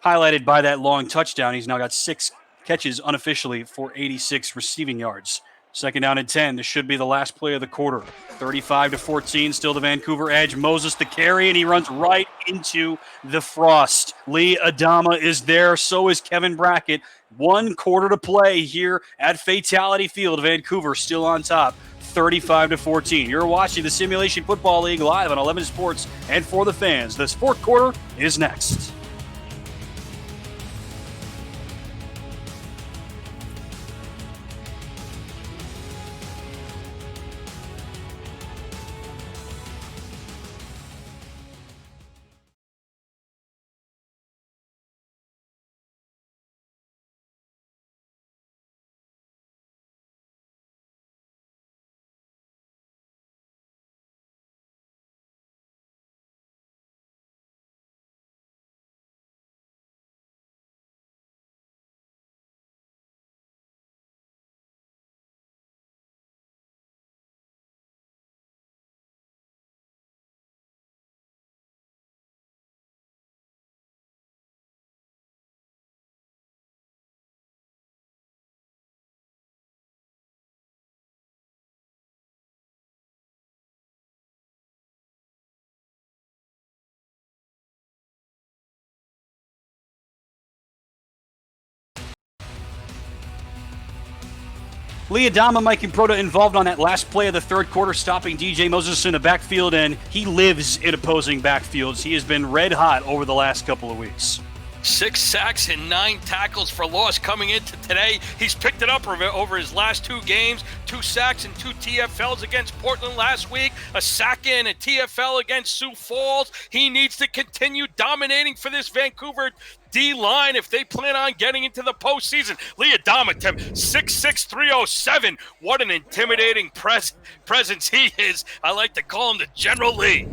highlighted by that long touchdown. He's now got 6 catches unofficially for 86 receiving yards. Second down and 10. This should be the last play of the quarter. 35-14, still the Vancouver edge. Moses the carry, and he runs right into the frost. Lee Adama is there. So is Kevin Brackett. 1 quarter to play here at Fatality Field. Vancouver still on top, 35-14. You're watching the Simulation Football League live on 11 Sports and for the fans. This fourth quarter is next. Lee Adama, Mike and Proto involved on that last play of the third quarter, stopping DJ Moses in the backfield, and he lives in opposing backfields. He has been red hot over the last couple of weeks. 6 sacks and 9 tackles for loss coming into today. He's picked it up over his last 2 games. 2 sacks and 2 TFLs against Portland last week. A sack and a TFL against Sioux Falls. He needs to continue dominating for this Vancouver D-line if they plan on getting into the postseason. Lee Adama, 6'6", 307. What an intimidating presence he is. I like to call him the General Lee.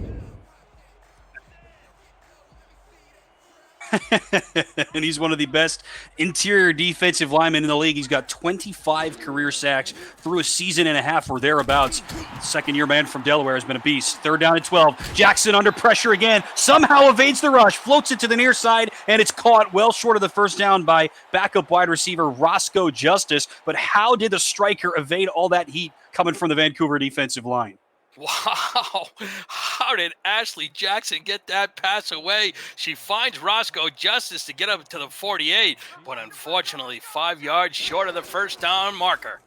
And he's one of the best interior defensive linemen in the league. He's got 25 career sacks through a season and a half or thereabouts. Second-year man from Delaware has been a beast. Third down and 12. Jackson under pressure again. Somehow evades the rush. Floats it to the near side, and it's caught well short of the first down by backup wide receiver Roscoe Justice. But how did the striker evade all that heat coming from the Vancouver defensive line? Wow, how did Ashley Jackson get that pass away? She finds Roscoe Justice to get up to the 48, but unfortunately 5 yards short of the first down marker.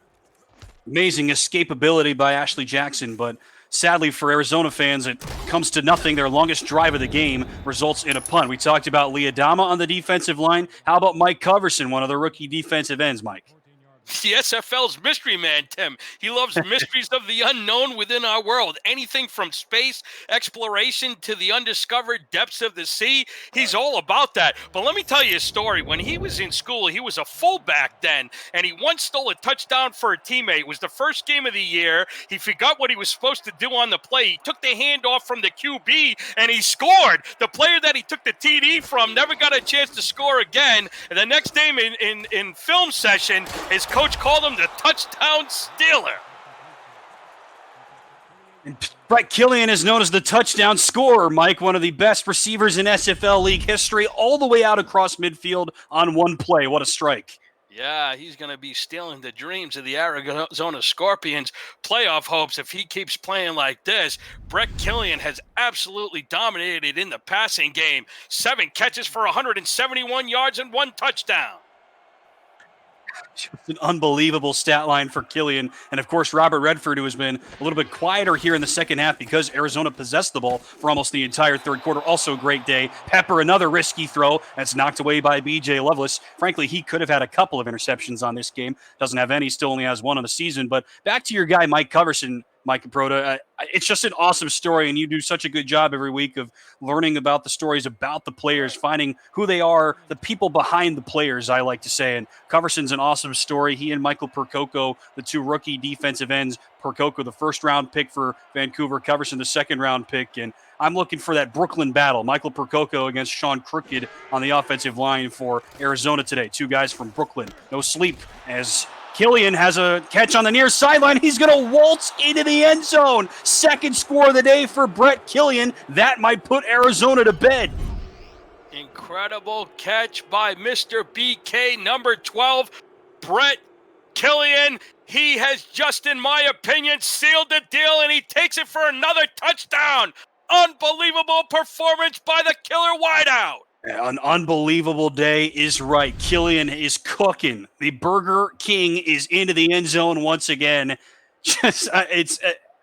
Amazing escapability by Ashley Jackson, but sadly for Arizona fans, it comes to nothing. Their longest drive of the game results in a punt. We talked about Lee Adama on the defensive line. How about Mike Coverson, one of the rookie defensive ends, Mike? The SFL's mystery man, Tim. He loves mysteries of the unknown within our world. Anything from space exploration to the undiscovered depths of the sea. He's all about that. But let me tell you a story. When he was in school, he was a fullback then, and he once stole a touchdown for a teammate. It was the first game of the year. He forgot what he was supposed to do on the play. He took the handoff from the QB, and he scored. The player that he took the TD from never got a chance to score again. And the next day in film session, his coach called him the touchdown stealer. And Brett Killian is known as the touchdown scorer, Mike, one of the best receivers in SFL League history, all the way out across midfield on one play. What a strike. Yeah, he's going to be stealing the dreams of the Arizona Scorpions playoff hopes if he keeps playing like this. Brett Killian has absolutely dominated in the passing game. 7 catches for 171 yards and 1 touchdown. Just an unbelievable stat line for Killian. And, of course, Robert Redford, who has been a little bit quieter here in the second half because Arizona possessed the ball for almost the entire third quarter. Also a great day. Pepper, another risky throw that's knocked away by B.J. Lovelace. Frankly, he could have had a couple of interceptions on this game. Doesn't have any, still only has 1 on the season. But back to your guy, Mike Coverson, Mike and Proto. It's just an awesome story, and you do such a good job every week of learning about the stories about the players, finding who they are, the people behind the players, I like to say. And Coverson's an awesome story. He and Michael Percoco, the 2 rookie defensive ends, Percoco, the first-round pick for Vancouver, Coverson, the second-round pick. And I'm looking for that Brooklyn battle. Michael Percoco against Sean Crooked on the offensive line for Arizona today. 2 guys from Brooklyn. No sleep as Killian has a catch on the near sideline. He's going to waltz into the end zone. Second score of the day for Brett Killian. That might put Arizona to bed. Incredible catch by Mr. BK, number 12, Brett Killian, he has just, in my opinion, sealed the deal, and he takes it for another touchdown. Unbelievable performance by the killer wideout. An unbelievable day is right. Killian is cooking. The Burger King is into the end zone once again.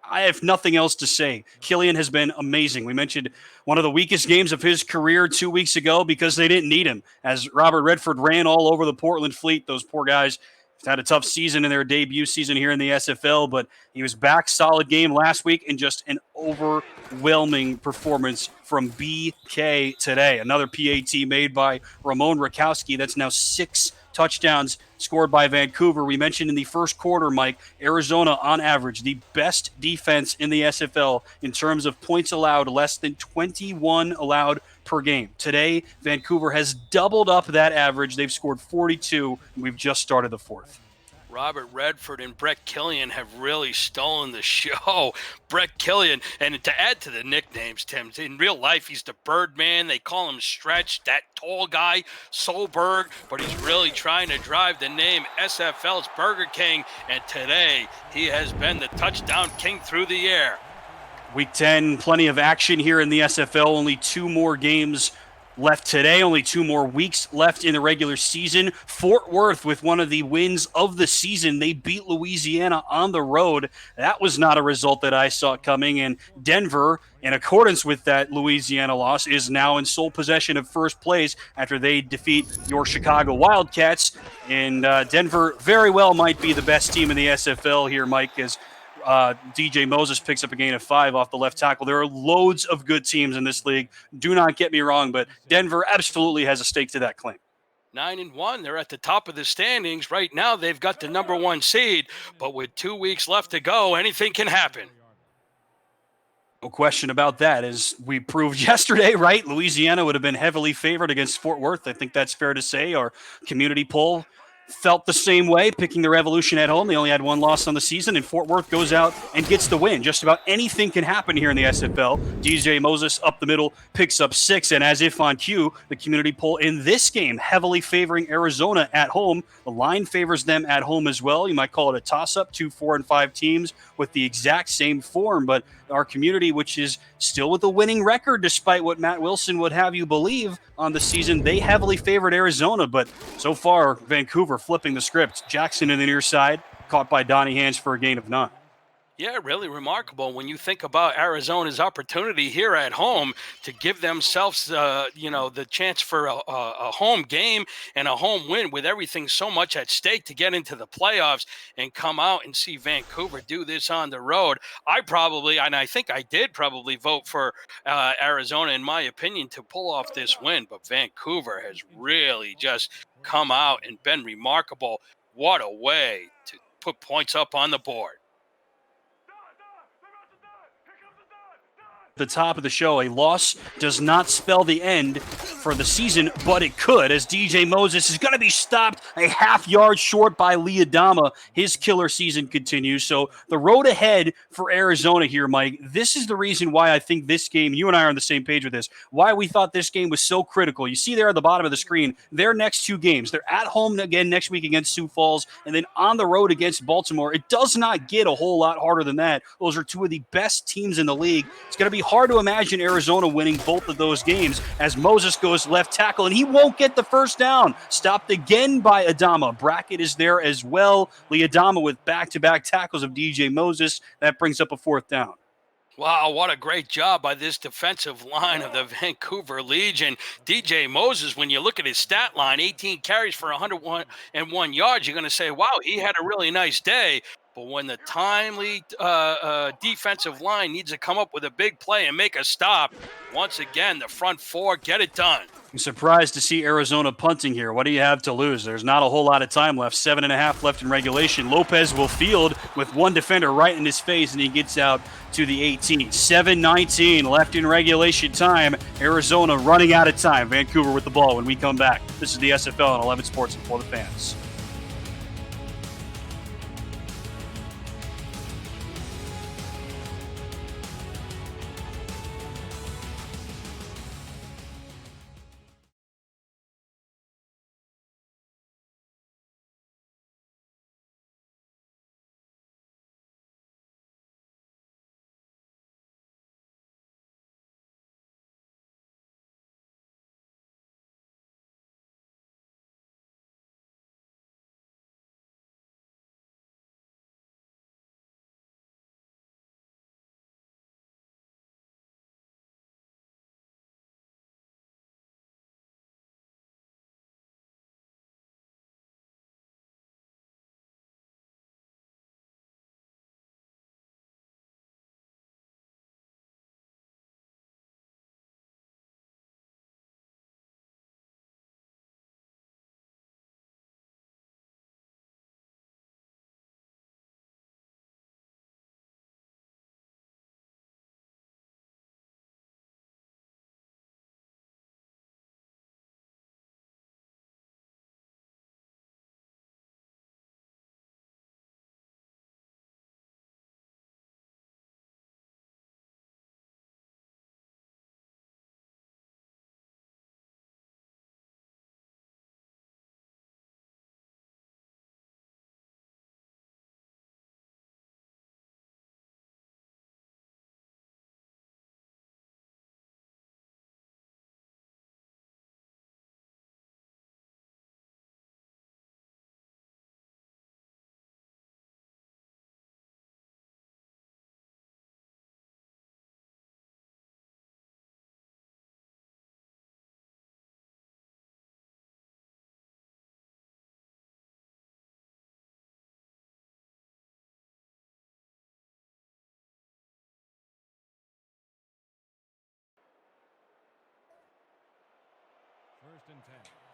I have nothing else to say. Killian has been amazing. We mentioned one of the weakest games of his career 2 weeks ago because they didn't need him. As Robert Redford ran all over the Portland Fleet, those poor guys had a tough season in their debut season here in the SFL, but he was back. Solid game last week and just an overwhelming performance from BK today. Another PAT made by Ramon Rakowski. That's now 6 touchdowns scored by Vancouver. We mentioned in the first quarter, Mike, Arizona on average, the best defense in the SFL in terms of points allowed, less than 21 allowed per game. Today, Vancouver has doubled up that average. They've scored 42, and we've just started the fourth. Robert Redford and Brett Killian have really stolen the show. Brett Killian, and to add to the nicknames, Tim, in real life, he's the Birdman. They call him Stretch, that tall guy, Solberg, but he's really trying to drive the name SFL's Burger King, and today he has been the touchdown king through the air. Week 10, plenty of action here in the SFL. Only 2 more games left today. Only 2 more weeks left in the regular season. Fort Worth with one of the wins of the season. They beat Louisiana on the road. That was not a result that I saw coming. And Denver, in accordance with that Louisiana loss, is now in sole possession of first place after they defeat your Chicago Wildcats. And Denver very well might be the best team in the SFL here, Mike, as DJ Moses picks up a gain of 5 off the left tackle. There are loads of good teams in this league. Do not get me wrong, but Denver absolutely has a stake to that claim. 9-1, they're at the top of the standings. Right now, they've got the number 1 seed, but with 2 weeks left to go, anything can happen. No question about that. As we proved yesterday, right? Louisiana would have been heavily favored against Fort Worth. I think that's fair to say. Our community poll felt the same way, picking the Revolution at home. They only had 1 loss on the season, and Fort Worth goes out and gets the win. Just about anything can happen here in the SFL. DJ Moses up the middle, picks up 6, and as if on cue, the community poll in this game heavily favoring Arizona at home. The line favors them at home as well. You might call it a toss-up, 2 4 and 5 teams with the exact same form, but our community, which is still with a winning record despite what Matt Wilson would have you believe on the season, they heavily favored Arizona, but so far Vancouver flipping the script. Jackson in the near side, caught by Donnie Hands for a gain of 9. Yeah, really remarkable when you think about Arizona's opportunity here at home to give themselves, the chance for a home game and a home win with everything so much at stake to get into the playoffs and come out and see Vancouver do this on the road. I think I did probably vote for Arizona, in my opinion, to pull off this win. But Vancouver has really just come out and been remarkable. What a way to put points up on the board. The top of the show, a loss does not spell the end for the season, but it could, as DJ Moses is going to be stopped a half yard short by Lee Adama. His killer season continues. So the road ahead for Arizona here, Mike, this is the reason why I think this game, you and I are on the same page with this, why we thought this game was so critical. You see there at the bottom of the screen, their next 2 games. They're at home again next week against Sioux Falls, and then on the road against Baltimore. It does not get a whole lot harder than that. Those are 2 of the best teams in the league. It's going to be hard to imagine Arizona winning both of those games as Moses goes left tackle, and he won't get the first down. Stopped again by Adama. Brackett is there as well. Lee Adama with back-to-back tackles of DJ Moses. That brings up a 4th down. Wow, what a great job by this defensive line of the Vancouver Legion. DJ Moses, when you look at his stat line, 18 carries for 101 yards, you're going to say, wow, he had a really nice day. But when the timely defensive line needs to come up with a big play and make a stop, once again, the front 4 get it done. I'm surprised to see Arizona punting here. What do you have to lose? There's not a whole lot of time left. 7.5 left in regulation. Lopez will field with 1 defender right in his face, and he gets out to the 18. 7:19 left in regulation time. Arizona running out of time. Vancouver with the ball when we come back. This is the SFL on 11 Sports and For the Fans.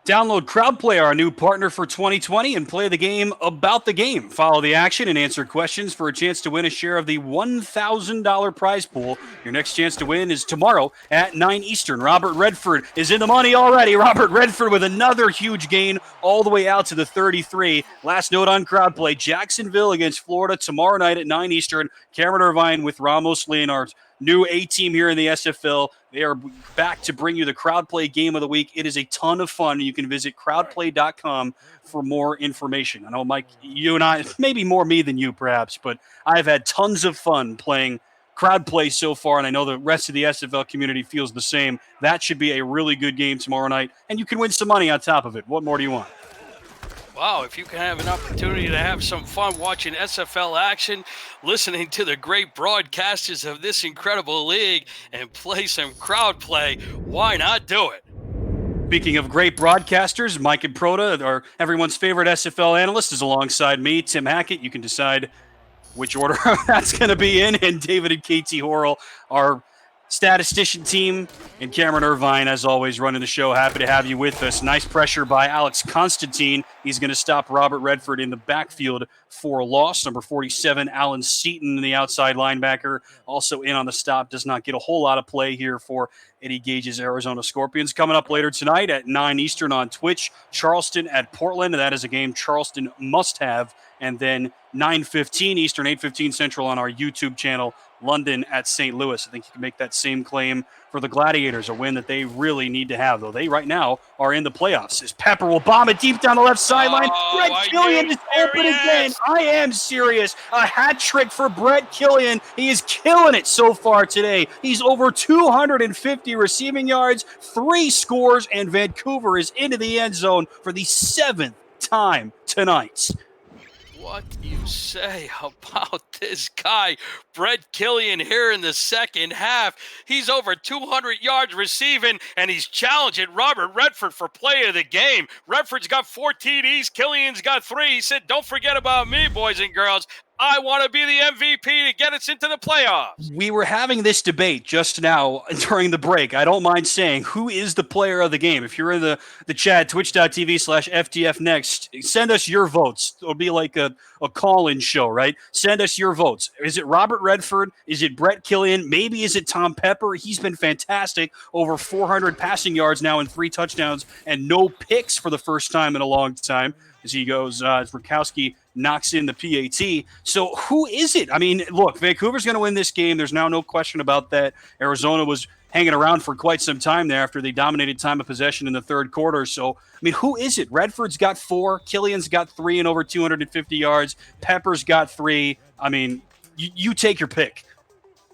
Download CrowdPlay, our new partner for 2020, and play the game about the game. Follow the action and answer questions for a chance to win a share of the $1,000 prize pool. Your next chance to win is tomorrow at 9 Eastern. Robert Redford is in the money already. Robert Redford with another huge gain all the way out to the 33. Last note on CrowdPlay, Jacksonville against Florida tomorrow night at 9 Eastern. Cameron Irvine with Ramos Leonard. New A team here in the SFL. They are back to bring you the CrowdPlay Game of the Week. It is a ton of fun. You can visit crowdplay.com for more information. I know, Mike, you and I, maybe more me than you perhaps, but I've had tons of fun playing CrowdPlay so far, and I know the rest of the SFL community feels the same. That should be a really good game tomorrow night, and you can win some money on top of it. What more do you want? Wow, if you can have an opportunity to have some fun watching SFL action, listening to the great broadcasters of this incredible league, and play some crowd play, why not do it? Speaking of great broadcasters, Mike and Proda, everyone's favorite SFL analyst, is alongside me, Tim Hackett. You can decide which order that's going to be in, and David and KT Horrell, our statistician team, and Cameron Irvine, as always, running the show. Happy to have you with us. Nice pressure by Alex Constantine. He's going to stop Robert Redford in the backfield for a loss. Number 47, Alan Seaton, the outside linebacker, also in on the stop. Does not get a whole lot of play here for Eddie Gage's Arizona Scorpions. Coming up later tonight at 9 Eastern on Twitch, Charleston at Portland. That is a game Charleston must have. And then 9:15 Eastern, 8:15 Central on our YouTube channel, London at St. Louis. I think you can make that same claim for the Gladiators, a win that they really need to have, though. They right now are in the playoffs. As Pepper will bomb it deep down the left sideline. Brett Killian is open again. I am serious. A hat trick for Brett Killian. He is killing it so far today. He's over 250 receiving yards, 3 scores, and Vancouver is into the end zone for the 7th time tonight. What do you say about this guy, Brett Killian, here in the second half? He's over 200 yards receiving, and he's challenging Robert Redford for play of the game. Redford's got 4 TDs. Killian's got 3. He said, don't forget about me, boys and girls. I want to be the MVP to get us into the playoffs. We were having this debate just now during the break. I don't mind saying, who is the player of the game? If you're in the chat, twitch.tv/FTF next, send us your votes. It'll be like a call-in show, right? Send us your votes. Is it Robert Redford? Is it Brett Killian? Maybe is it Tom Pepper? He's been fantastic. Over 400 passing yards now and 3 touchdowns and no picks for the first time in a long time. As he goes, Rakowski knocks in the PAT. So who is it? I mean, look, Vancouver's going to win this game. There's now no question about that. Arizona was hanging around for quite some time there after they dominated time of possession in the third quarter. So, I mean, who is it? Redford's got 4. Killian's got 3 and over 250 yards. Pepper's got 3. I mean, you take your pick.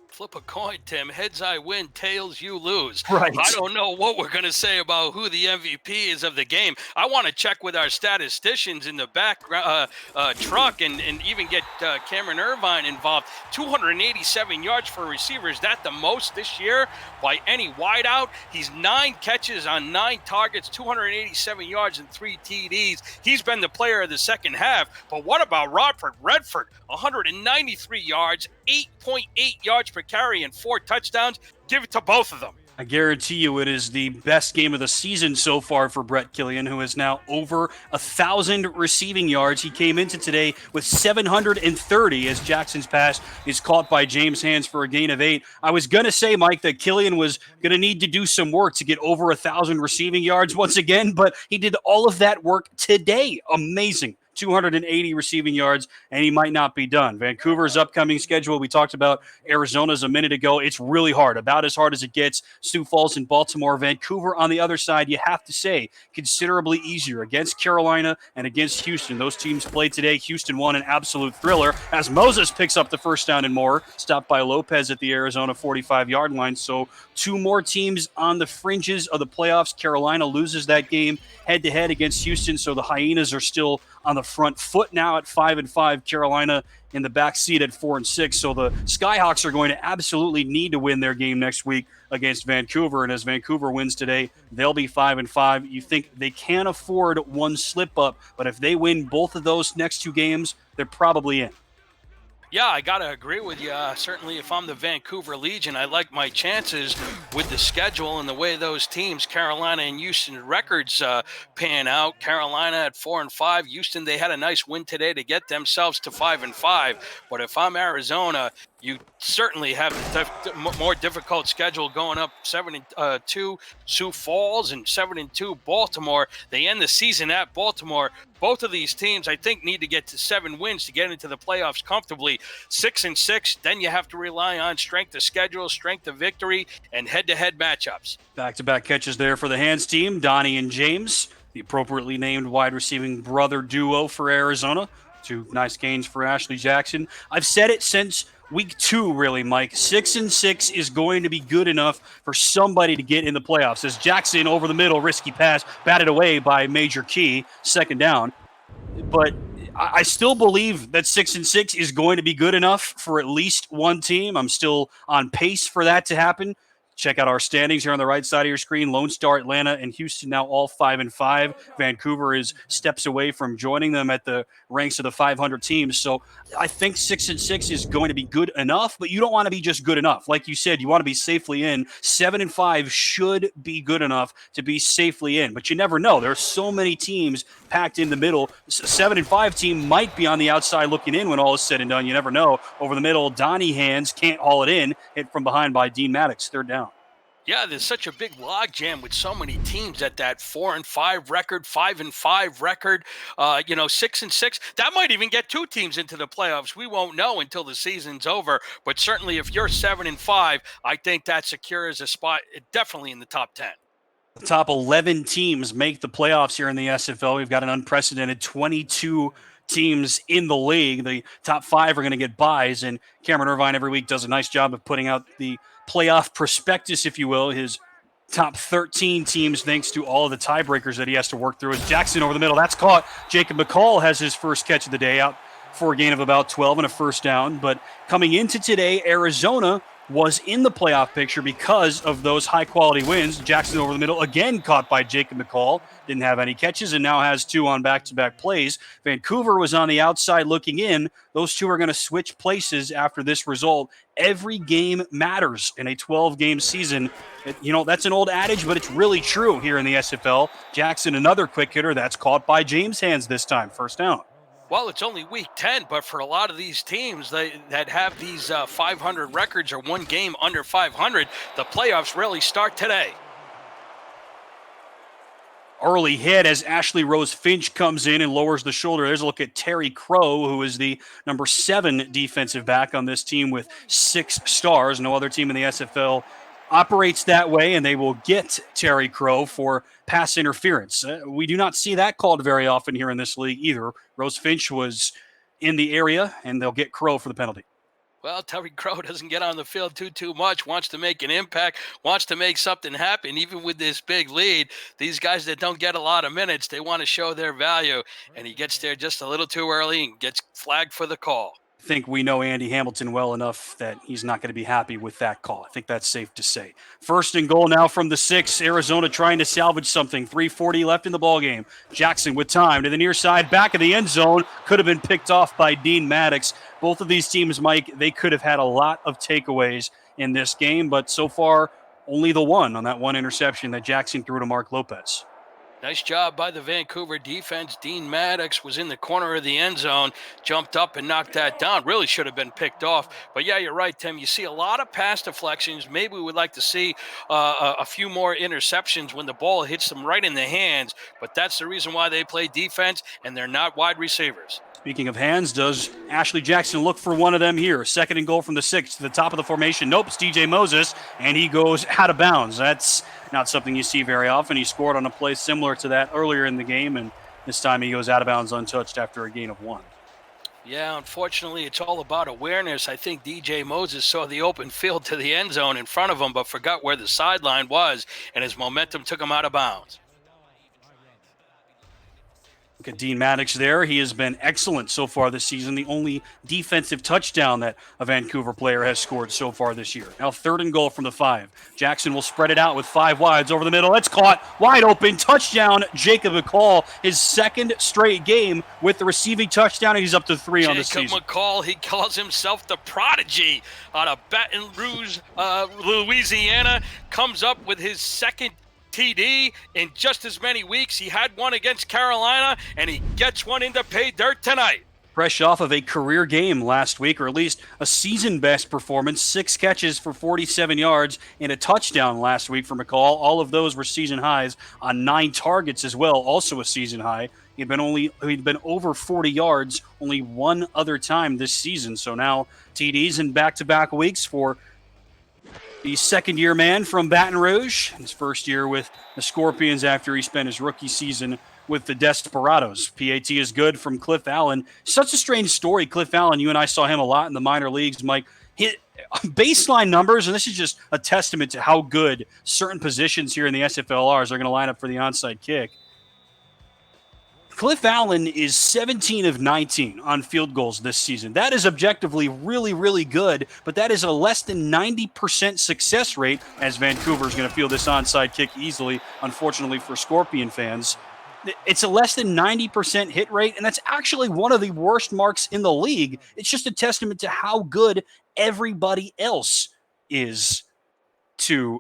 Flip a coin, Tim. Heads I win, tails you lose. Right. I don't know what we're going to say about who the MVP is of the game. I want to check with our statisticians in the back truck and even get Cameron Irvine involved. 287 yards for receivers. That the most this year by any wideout. He's 9 catches on 9 targets, 287 yards and 3 TDs. He's been the player of the second half. But what about Robert Redford? 193 yards, 8.8 yards per carry and 4 touchdowns. Give it to both of them. I guarantee you it is the best game of the season so far for Brett Killian, who has now over 1,000 receiving yards. He came into today with 730 as Jackson's pass is caught by James Hands for a gain of 8. I was going to say, Mike, that Killian was going to need to do some work to get over 1,000 receiving yards once again, but he did all of that work today. Amazing. 280 receiving yards, and he might not be done. Vancouver's upcoming schedule, we talked about Arizona's a minute ago. It's really hard, about as hard as it gets. Sioux Falls and Baltimore. Vancouver on the other side, you have to say, considerably easier against Carolina and against Houston. Those teams played today. Houston won an absolute thriller as Moses picks up the first down and more, stopped by Lopez at the Arizona 45-yard line. So 2 more teams on the fringes of the playoffs. Carolina loses that game head-to-head against Houston, so the Hyenas are still on the front foot now at 5-5. Carolina in the back seat at 4-6. So the Skyhawks are going to absolutely need to win their game next week against Vancouver. And as Vancouver wins today, they'll be 5-5. You think they can afford one slip up, but if they win both of those next 2 games, they're probably in. Yeah, I got to agree with you. Certainly, if I'm the Vancouver Legion, I like my chances with the schedule and the way those teams, Carolina and Houston, records pan out. Carolina at 4-5. Houston, they had a nice win today to get themselves to 5-5. But if I'm Arizona, you certainly have the more difficult schedule going up 7-2 Sioux Falls and 7-2 Baltimore. They end the season at Baltimore. Both of these teams, I think, need to get to 7 wins to get into the playoffs comfortably. 6-6, then you have to rely on strength of schedule, strength of victory, and head-to-head matchups. Back-to-back catches there for the Hands team, Donnie and James, the appropriately named wide receiving brother duo for Arizona. 2 nice gains for Ashley Jackson. I've said it since week 2, really, Mike. 6-6 is going to be good enough for somebody to get in the playoffs. As Jackson over the middle, risky pass, batted away by Major Key, second down. But I still believe that 6-6 is going to be good enough for at least one team. I'm still on pace for that to happen. Check out our standings here on the right side of your screen. Lone Star, Atlanta, and Houston now all 5-5. Vancouver is steps away from joining them at the ranks of the 500 teams. So I think 6-6 is going to be good enough, but you don't want to be just good enough. Like you said, you want to be safely in. 7-5 should be good enough to be safely in, but you never know. There are so many teams packed in the middle. 7-5 team might be on the outside looking in when all is said and done. You never know. Over the middle, Donnie Hands can't haul it in. Hit from behind by Dean Maddox, third down. Yeah, there's such a big logjam with so many teams at that 4-5 record, 5-5 record, 6-6. That might even get 2 teams into the playoffs. We won't know until the season's over. But certainly, if you're 7-5, I think that secures a spot definitely in the top 10. The top 11 teams make the playoffs here in the SFL. We've got an unprecedented 22 teams in the league. The top 5 are going to get buys, and Cameron Irvine every week does a nice job of putting out the playoff prospectus, if you will, his top 13 teams, thanks to all of the tiebreakers that he has to work through. As Jackson over the middle, that's caught. Jacob McCall has his first catch of the day, out for a gain of about 12 and a first down. But coming into today, Arizona was in the playoff picture because of those high-quality wins. Jackson over the middle, again caught by Jacob McCall. Didn't have any catches and now has 2 on back-to-back plays. Vancouver was on the outside looking in. Those 2 are going to switch places after this result. Every game matters in a 12-game season. That's an old adage, but it's really true here in the SFL. Jackson, another quick hitter, that's caught by James Hands this time, first down. Well, it's only week 10, but for a lot of these teams that have these 500 records or 1 game under 500, the playoffs really start today. Early hit as Ashley Rose Finch comes in and lowers the shoulder. There's a look at Terry Crow, who is the number 7 defensive back on this team with 6 stars. No other team in the SFL operates that way, and they will get Terry Crow for pass interference. We do not see that called very often here in this league either. Rose Finch was in the area, and they'll get Crow for the penalty. Well, Terry Crow doesn't get on the field too much, wants to make an impact, wants to make something happen. Even with this big lead, these guys that don't get a lot of minutes, they want to show their value, and he gets there just a little too early and gets flagged for the call. I think we know Andy Hamilton well enough that he's not going to be happy with that call. I think that's safe to say. First and goal now from the 6. Arizona trying to salvage something. 3:40 left in the ballgame. Jackson with time to the near side, back of the end zone. Could have been picked off by Dean Maddox. Both of these teams, Mike, they could have had a lot of takeaways in this game, but so far, only the one on that one interception that Jackson threw to Mark Lopez. Nice job by the Vancouver defense. Dean Maddox was in the corner of the end zone, jumped up and knocked that down. Really should have been picked off. But yeah, you're right, Tim. You see a lot of pass deflections. Maybe we would like to see a few more interceptions when the ball hits them right in the hands. But that's the reason why they play defense, and they're not wide receivers. Speaking of hands, does Ashley Jackson look for one of them here? Second and goal from the 6 to the top of the formation. Nope, it's DJ Moses, and he goes out of bounds. That's not something you see very often. He scored on a play similar to that earlier in the game, and this time he goes out of bounds untouched after a gain of 1. Yeah, unfortunately, it's all about awareness. I think DJ Moses saw the open field to the end zone in front of him, but forgot where the sideline was, and his momentum took him out of bounds. Look at Dean Maddox there. He has been excellent so far this season. The only defensive touchdown that a Vancouver player has scored so far this year. Now 3rd and goal from the 5. Jackson will spread it out with 5 wides over the middle. It's caught wide open. Touchdown, Jacob McCall. His 2nd straight game with the receiving touchdown, and he's up to 3 on the season. Jacob McCall, he calls himself the prodigy out of Baton Rouge, Louisiana, comes up with his 2nd TD in just as many weeks. He had one against Carolina, and he gets one into pay dirt tonight. Fresh off of a career game last week, or at least a season-best performance, 6 catches for 47 yards and a touchdown last week for McCall. All of those were season highs on 9 targets as well, also a season high. He'd been over 40 yards only one other time this season. So now TDs in back-to-back weeks for the 2nd-year man from Baton Rouge. His 1st year with the Scorpions after he spent his rookie season with the Desperados. PAT is good from Cliff Allen. Such a strange story. Cliff Allen, you and I saw him a lot in the minor leagues, Mike. Hit baseline numbers, and this is just a testament to how good certain positions here in the SFLRs are going to line up for the onside kick. Cliff Allen is 17 of 19 on field goals this season. That is objectively really, really good, but that is a less than 90% success rate, as Vancouver is going to field this onside kick easily, unfortunately for Scorpion fans. It's a less than 90% hit rate, and that's actually one of the worst marks in the league. It's just a testament to how good everybody else is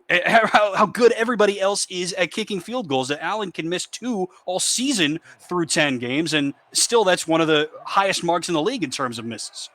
how good everybody else is at kicking field goals. That Allen can miss 2 all season through 10 games, and still that's one of the highest marks in the league in terms of misses.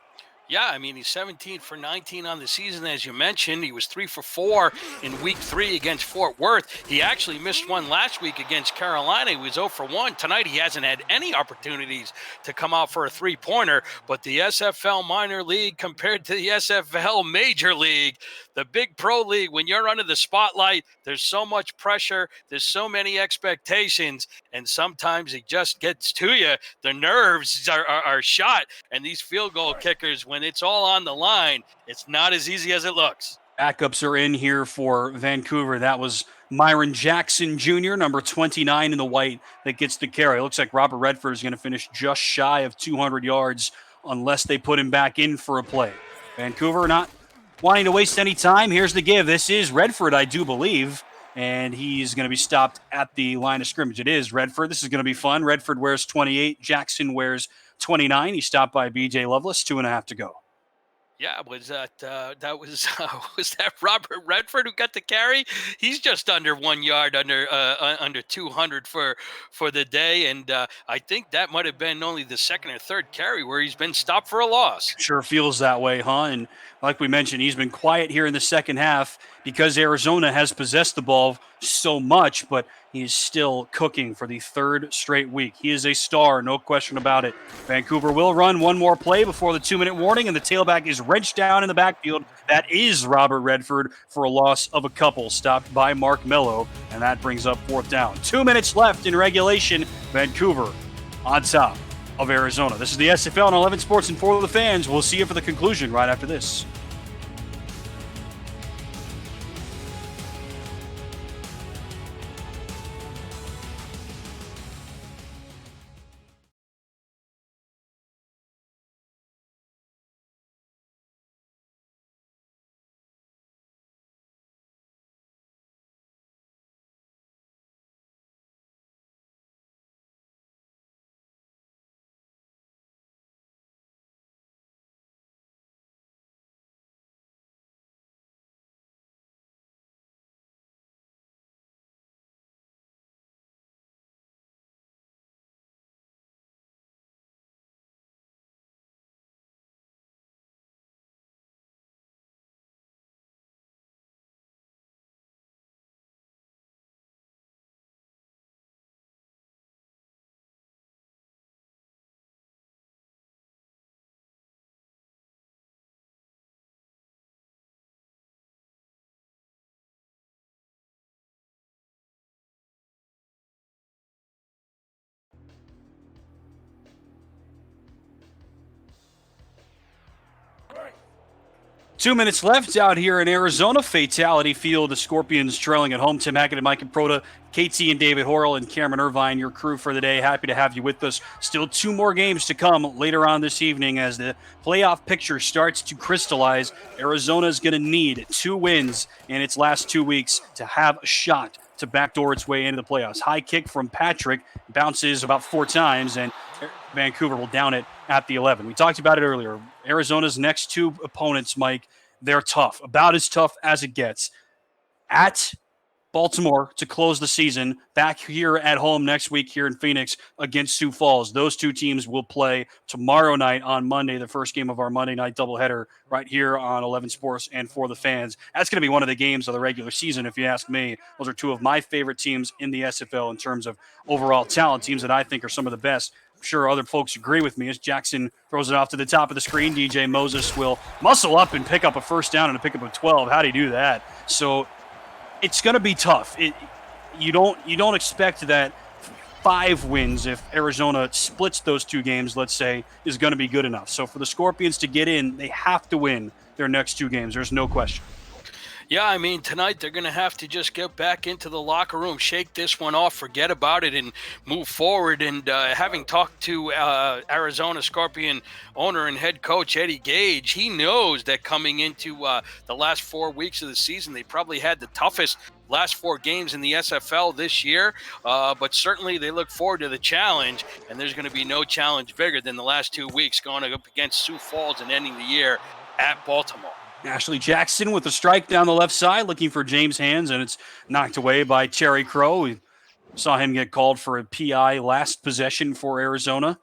Yeah, I mean, he's 17 for 19 on the season, as you mentioned. He was 3 for 4 in week 3 against Fort Worth. He actually missed one last week against Carolina. He was 0 for 1. Tonight, he hasn't had any opportunities to come out for a 3-pointer. But the SFL minor league compared to the SFL major league, the big pro league, when you're under the spotlight, there's so much pressure. There's so many expectations. And sometimes it just gets to you. The nerves are shot. And these field goal kickers, when it's all on the line, it's not as easy as it looks. Backups are in here for Vancouver. That was Myron Jackson Jr., number 29 in the white, that gets the carry. It looks like Robert Redford is going to finish just shy of 200 yards unless they put him back in for a play. Vancouver not wanting to waste any time. Here's the give. This is Redford, I do believe, and he's going to be stopped at the line of scrimmage. It is Redford. This is going to be fun. Redford wears 28. Jackson wears 29. He's stopped by B.J. Lovelace. 2.5 to go. Yeah, was that Robert Redford who got the carry? He's just under 1 yard, under 200 for the day, and I think that might have been only the 2nd or 3rd carry where he's been stopped for a loss. Sure feels that way, huh? And like we mentioned, he's been quiet here in the second half because Arizona has possessed the ball so much, but he's still cooking for the 3rd straight week. He is a star, no question about it. Vancouver will run one more play before the 2-minute warning, and the tailback is wrenched down in the backfield. That is Robert Redford for a loss of a couple, stopped by Mark Mello, and that brings up 4th down. 2 minutes left in regulation. Vancouver on top of Arizona. This is the SFL on 11 Sports and for the fans. We'll see you for the conclusion right after this. 2 minutes left out here in Arizona. Fatality Field. The Scorpions trailing at home. Tim Hackett and Mike Proda, KT and David Horrell, and Cameron Irvine, your crew for the day. Happy to have you with us. Still 2 more games to come later on this evening as the playoff picture starts to crystallize. Arizona is going to need 2 wins in its last 2 weeks to have a shot to backdoor its way into the playoffs. High kick from Patrick bounces about 4 times, and Vancouver will down it at the 11. We talked about it earlier. Arizona's next 2 opponents, Mike, they're tough, about as tough as it gets. At Baltimore to close the season, back here at home next week here in Phoenix against Sioux Falls. Those 2 teams will play tomorrow night on Monday, the first game of our Monday night doubleheader right here on 11 Sports and for the fans. That's going to be one of the games of the regular season, if you ask me. Those are 2 of my favorite teams in the SFL in terms of overall talent, teams that I think are some of the best. I'm sure other folks agree with me as Jackson throws it off to the top of the screen. DJ Moses will muscle up and pick up a first down and a pickup of 12. How'd he do that? So it's going to be tough. You don't expect that 5 wins, if Arizona splits those 2 games, let's say, is going to be good enough. So for the Scorpions to get in, they have to win their next 2 games. There's no question. Yeah, I mean, tonight they're going to have to just get back into the locker room, shake this one off, forget about it, and move forward. And having talked to Arizona Scorpion owner and head coach Eddie Gage, he knows that coming into the last 4 weeks of the season, they probably had the toughest last 4 games in the SFL this year, but certainly they look forward to the challenge, and there's going to be no challenge bigger than the last 2 weeks going up against Sioux Falls and ending the year at Baltimore. Ashley Jackson with a strike down the left side, looking for James Hands, and it's knocked away by Cherry Crow. We saw him get called for a PI last possession for Arizona.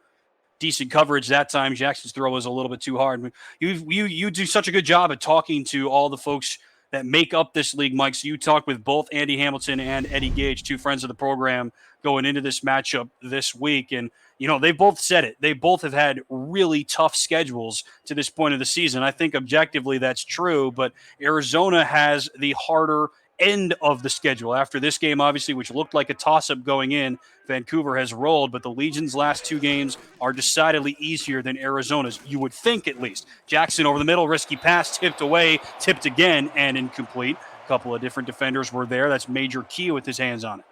Decent coverage that time. Jackson's throw was a little bit too hard. You do such a good job at talking to all the folks that make up this league, Mike. So you talked with both Andy Hamilton and Eddie Gage, 2 friends of the program, going into this matchup this week. And, you know, they both said it. They both have had really tough schedules to this point of the season. I think objectively that's true, but Arizona has the harder end of the schedule. After this game, obviously, which looked like a toss-up going in, Vancouver has rolled, but the Legion's last 2 games are decidedly easier than Arizona's, you would think at least. Jackson over the middle, risky pass, tipped away, tipped again, and incomplete. A couple of different defenders were there. That's Major Key with his hands on it.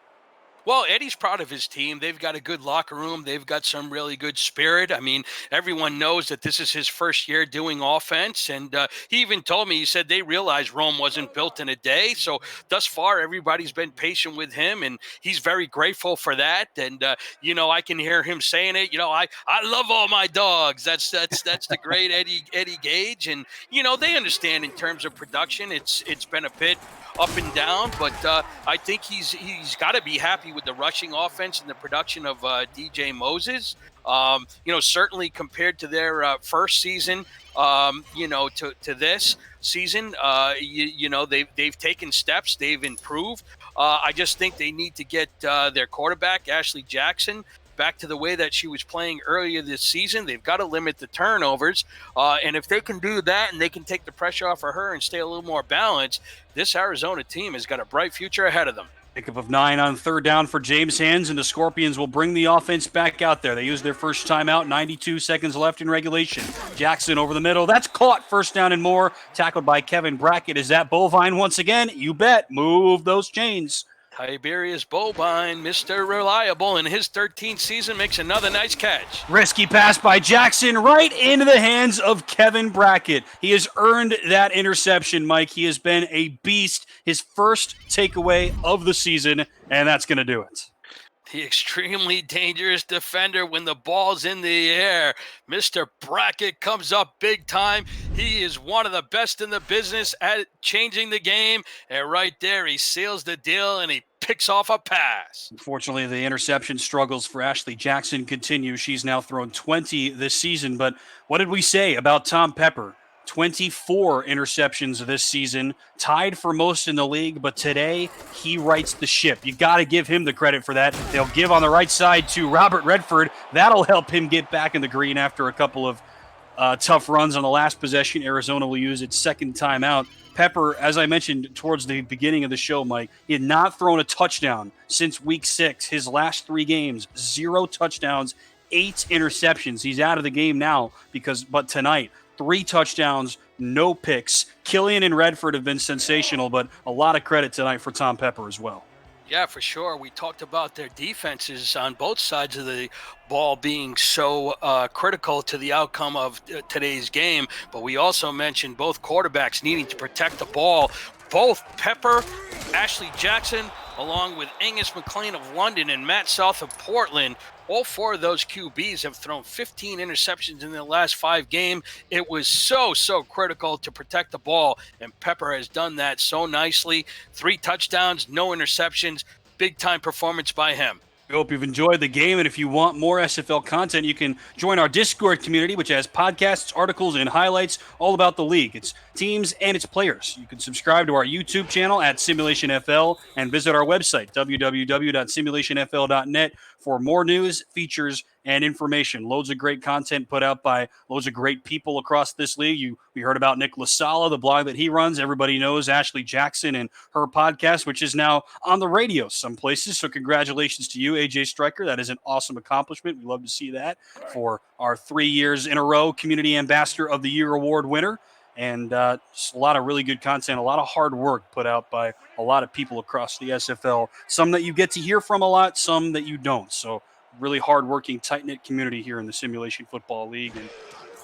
Well, Eddie's proud of his team. They've got a good locker room. They've got some really good spirit. I mean, everyone knows that this is his first year doing offense. And he even told me, he said they realized Rome wasn't built in a day. So thus far, everybody's been patient with him, and he's very grateful for that. And, I can hear him saying it. I love all my dogs. That's the great Eddie Gage. And, they understand in terms of production, it's been a bit up and down, but I think he's got to be happy with the rushing offense and the production of DJ Moses. Certainly compared to their first season, to this season, they've taken steps, they've improved. I just think they need to get their quarterback, Ashley Jackson, back to the way that she was playing earlier this season. They've got to limit the turnovers. And if they can do that and they can take the pressure off of her and stay a little more balanced, this Arizona team has got a bright future ahead of them. Pickup of 9 on 3rd down for James Hands, and the Scorpions will bring the offense back out there. They used their first timeout, 92 seconds left in regulation. Jackson over the middle. That's caught, 1st down and more. Tackled by Kevin Brackett. Is that Bovine once again? You bet. Move those chains. Tiberius Bovine, Mr. Reliable, in his 13th season, makes another nice catch. Risky pass by Jackson right into the hands of Kevin Brackett. He has earned that interception, Mike. He has been a beast. His first takeaway of the season, and that's going to do it. The extremely dangerous defender when the ball's in the air. Mr. Brackett comes up big time. He is one of the best in the business at changing the game. And right there, he seals the deal, and he picks off a pass. Unfortunately, the interception struggles for Ashley Jackson continue. She's now thrown 20 this season. But what did we say about Tom Pepper? 24 interceptions this season, tied for most in the league, but today he rights the ship. You got to give him the credit for that. They'll give on the right side to Robert Redford. That'll help him get back in the green after a couple of tough runs on the last possession. Arizona will use its 2nd timeout. Pepper, as I mentioned towards the beginning of the show, Mike, he had not thrown a touchdown since week 6. His last 3 games, 0 touchdowns, 8 interceptions. He's out of the game now but tonight, 3 touchdowns, no picks. Killian and Redford have been sensational, but a lot of credit tonight for Tom Pepper as well. Yeah, for sure. We talked about their defenses on both sides of the ball being so critical to the outcome of today's game, but we also mentioned both quarterbacks needing to protect the ball. Both Pepper, Ashley Jackson, along with Angus McLean of London and Matt South of Portland, all 4 of those QBs have thrown 15 interceptions in their last 5 games. It was so critical to protect the ball, and Pepper has done that so nicely. 3 touchdowns, no interceptions, big-time performance by him. We hope you've enjoyed the game, and if you want more SFL content, you can join our Discord community, which has podcasts, articles, and highlights all about the league, its teams, and its players. You can subscribe to our YouTube channel at Simulationfl and visit our website, www.simulationfl.net, for more news, features, and information. Loads of great content put out by loads of great people across this league. We heard about Nick Lasala, the blog that he runs. Everybody knows Ashley Jackson and her podcast, which is now on the radio some places. So congratulations to you, AJ Stryker. That is an awesome accomplishment. We love to see that for our 3 years in a row Community Ambassador of the Year award winner. And just a lot of really good content, a lot of hard work put out by a lot of people across the SFL. Some that you get to hear from a lot, some that you don't. So really hard-working, tight-knit community here in the Simulation Football League. And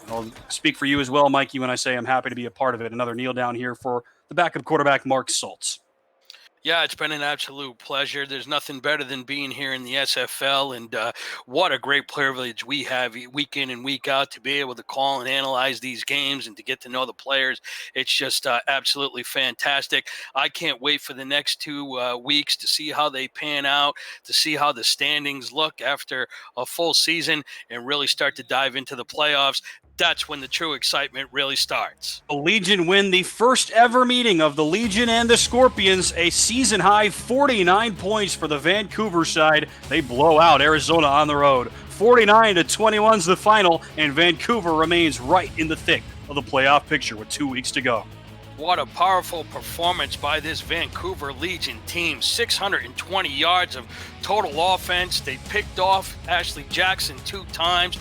I'll speak for you as well, Mikey, when I say I'm happy to be a part of it. Another kneel down here for the backup quarterback, Mark Schultz. Yeah, it's been an absolute pleasure. There's nothing better than being here in the SFL, and what a great privilege we have week in and week out to be able to call and analyze these games and to get to know the players. It's just absolutely fantastic. I can't wait for the next 2 weeks to see how they pan out, to see how the standings look after a full season, and really start to dive into the playoffs. That's when the true excitement really starts. The Legion win the first ever meeting of the Legion and the Scorpions. A season-high 49 points for the Vancouver side. They blow out Arizona on the road. 49-21 is the final, and Vancouver remains right in the thick of the playoff picture with 2 weeks to go. What a powerful performance by this Vancouver Legion team. 620 yards of total offense. They picked off Ashley Jackson 2 times.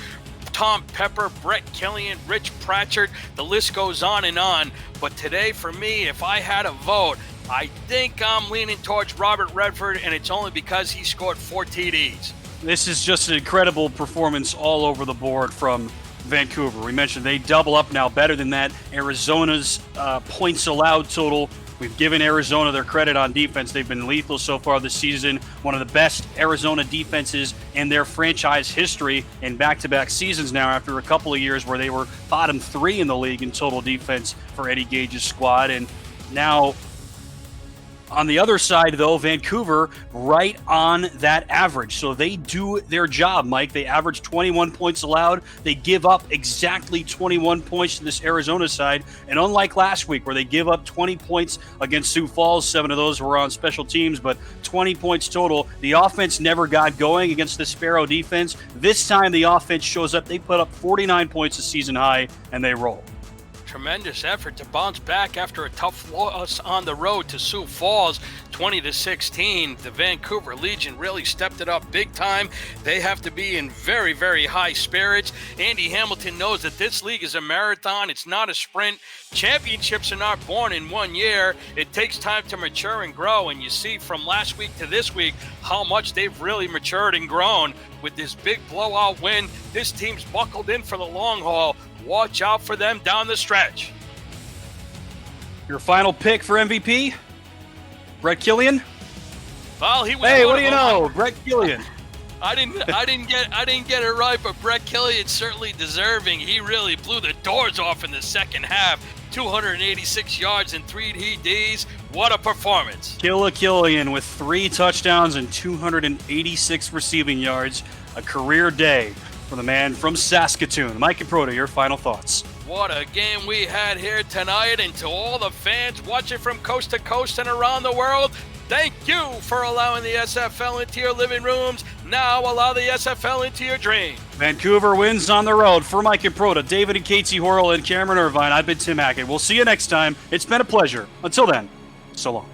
Tom Pepper, Brett Killian, Rich Pratchard, the list goes on and on. But today, for me, if I had a vote, I think I'm leaning towards Robert Redford, and it's only because he scored 4 TDs. This is just an incredible performance all over the board from Vancouver. We mentioned they double up now, better than that. Arizona's points allowed total. We've given Arizona their credit on defense. They've been lethal so far this season. One of the best Arizona defenses in their franchise history in back-to-back seasons now, after a couple of years where they were bottom 3 in the league in total defense for Eddie Gage's squad. And now on the other side, though, Vancouver right on that average. So they do their job, Mike. They average 21 points allowed. They give up exactly 21 points to this Arizona side. And unlike last week where they give up 20 points against Sioux Falls, 7 of those were on special teams, but 20 points total. The offense never got going against the Sparrow defense. This time the offense shows up. They put up 49 points a season high, and they roll. Tremendous effort to bounce back after a tough loss on the road to Sioux Falls, 20-16. The Vancouver Legion really stepped it up big time. They have to be in very, very high spirits. Andy Hamilton knows that this league is a marathon. It's not a sprint. Championships are not born in 1 year. It takes time to mature and grow, and you see from last week to this week how much they've really matured and grown with this big blowout win. This team's buckled in for the long haul. Watch out for them down the stretch. Your final pick for MVP? Brett Killian? Well, he was. Hey, what do you know? Brett Killian. I didn't get it right, but Brett Killian certainly deserving. He really blew the doors off in the second half. 286 yards and 3 TDs. What a performance. Killian with 3 touchdowns and 286 receiving yards. A career day for the man from Saskatoon. Mike and Proto, your final thoughts. What a game we had here tonight, and to all the fans watching from coast to coast and around the world, thank you for allowing the SFL into your living rooms. Now allow the SFL into your dreams. Vancouver wins on the road. For Mike and Proto, David and Casey Horrell, and Cameron Irvine, I've been Tim Hackett. We'll see you next time. It's been a pleasure. Until then, so long.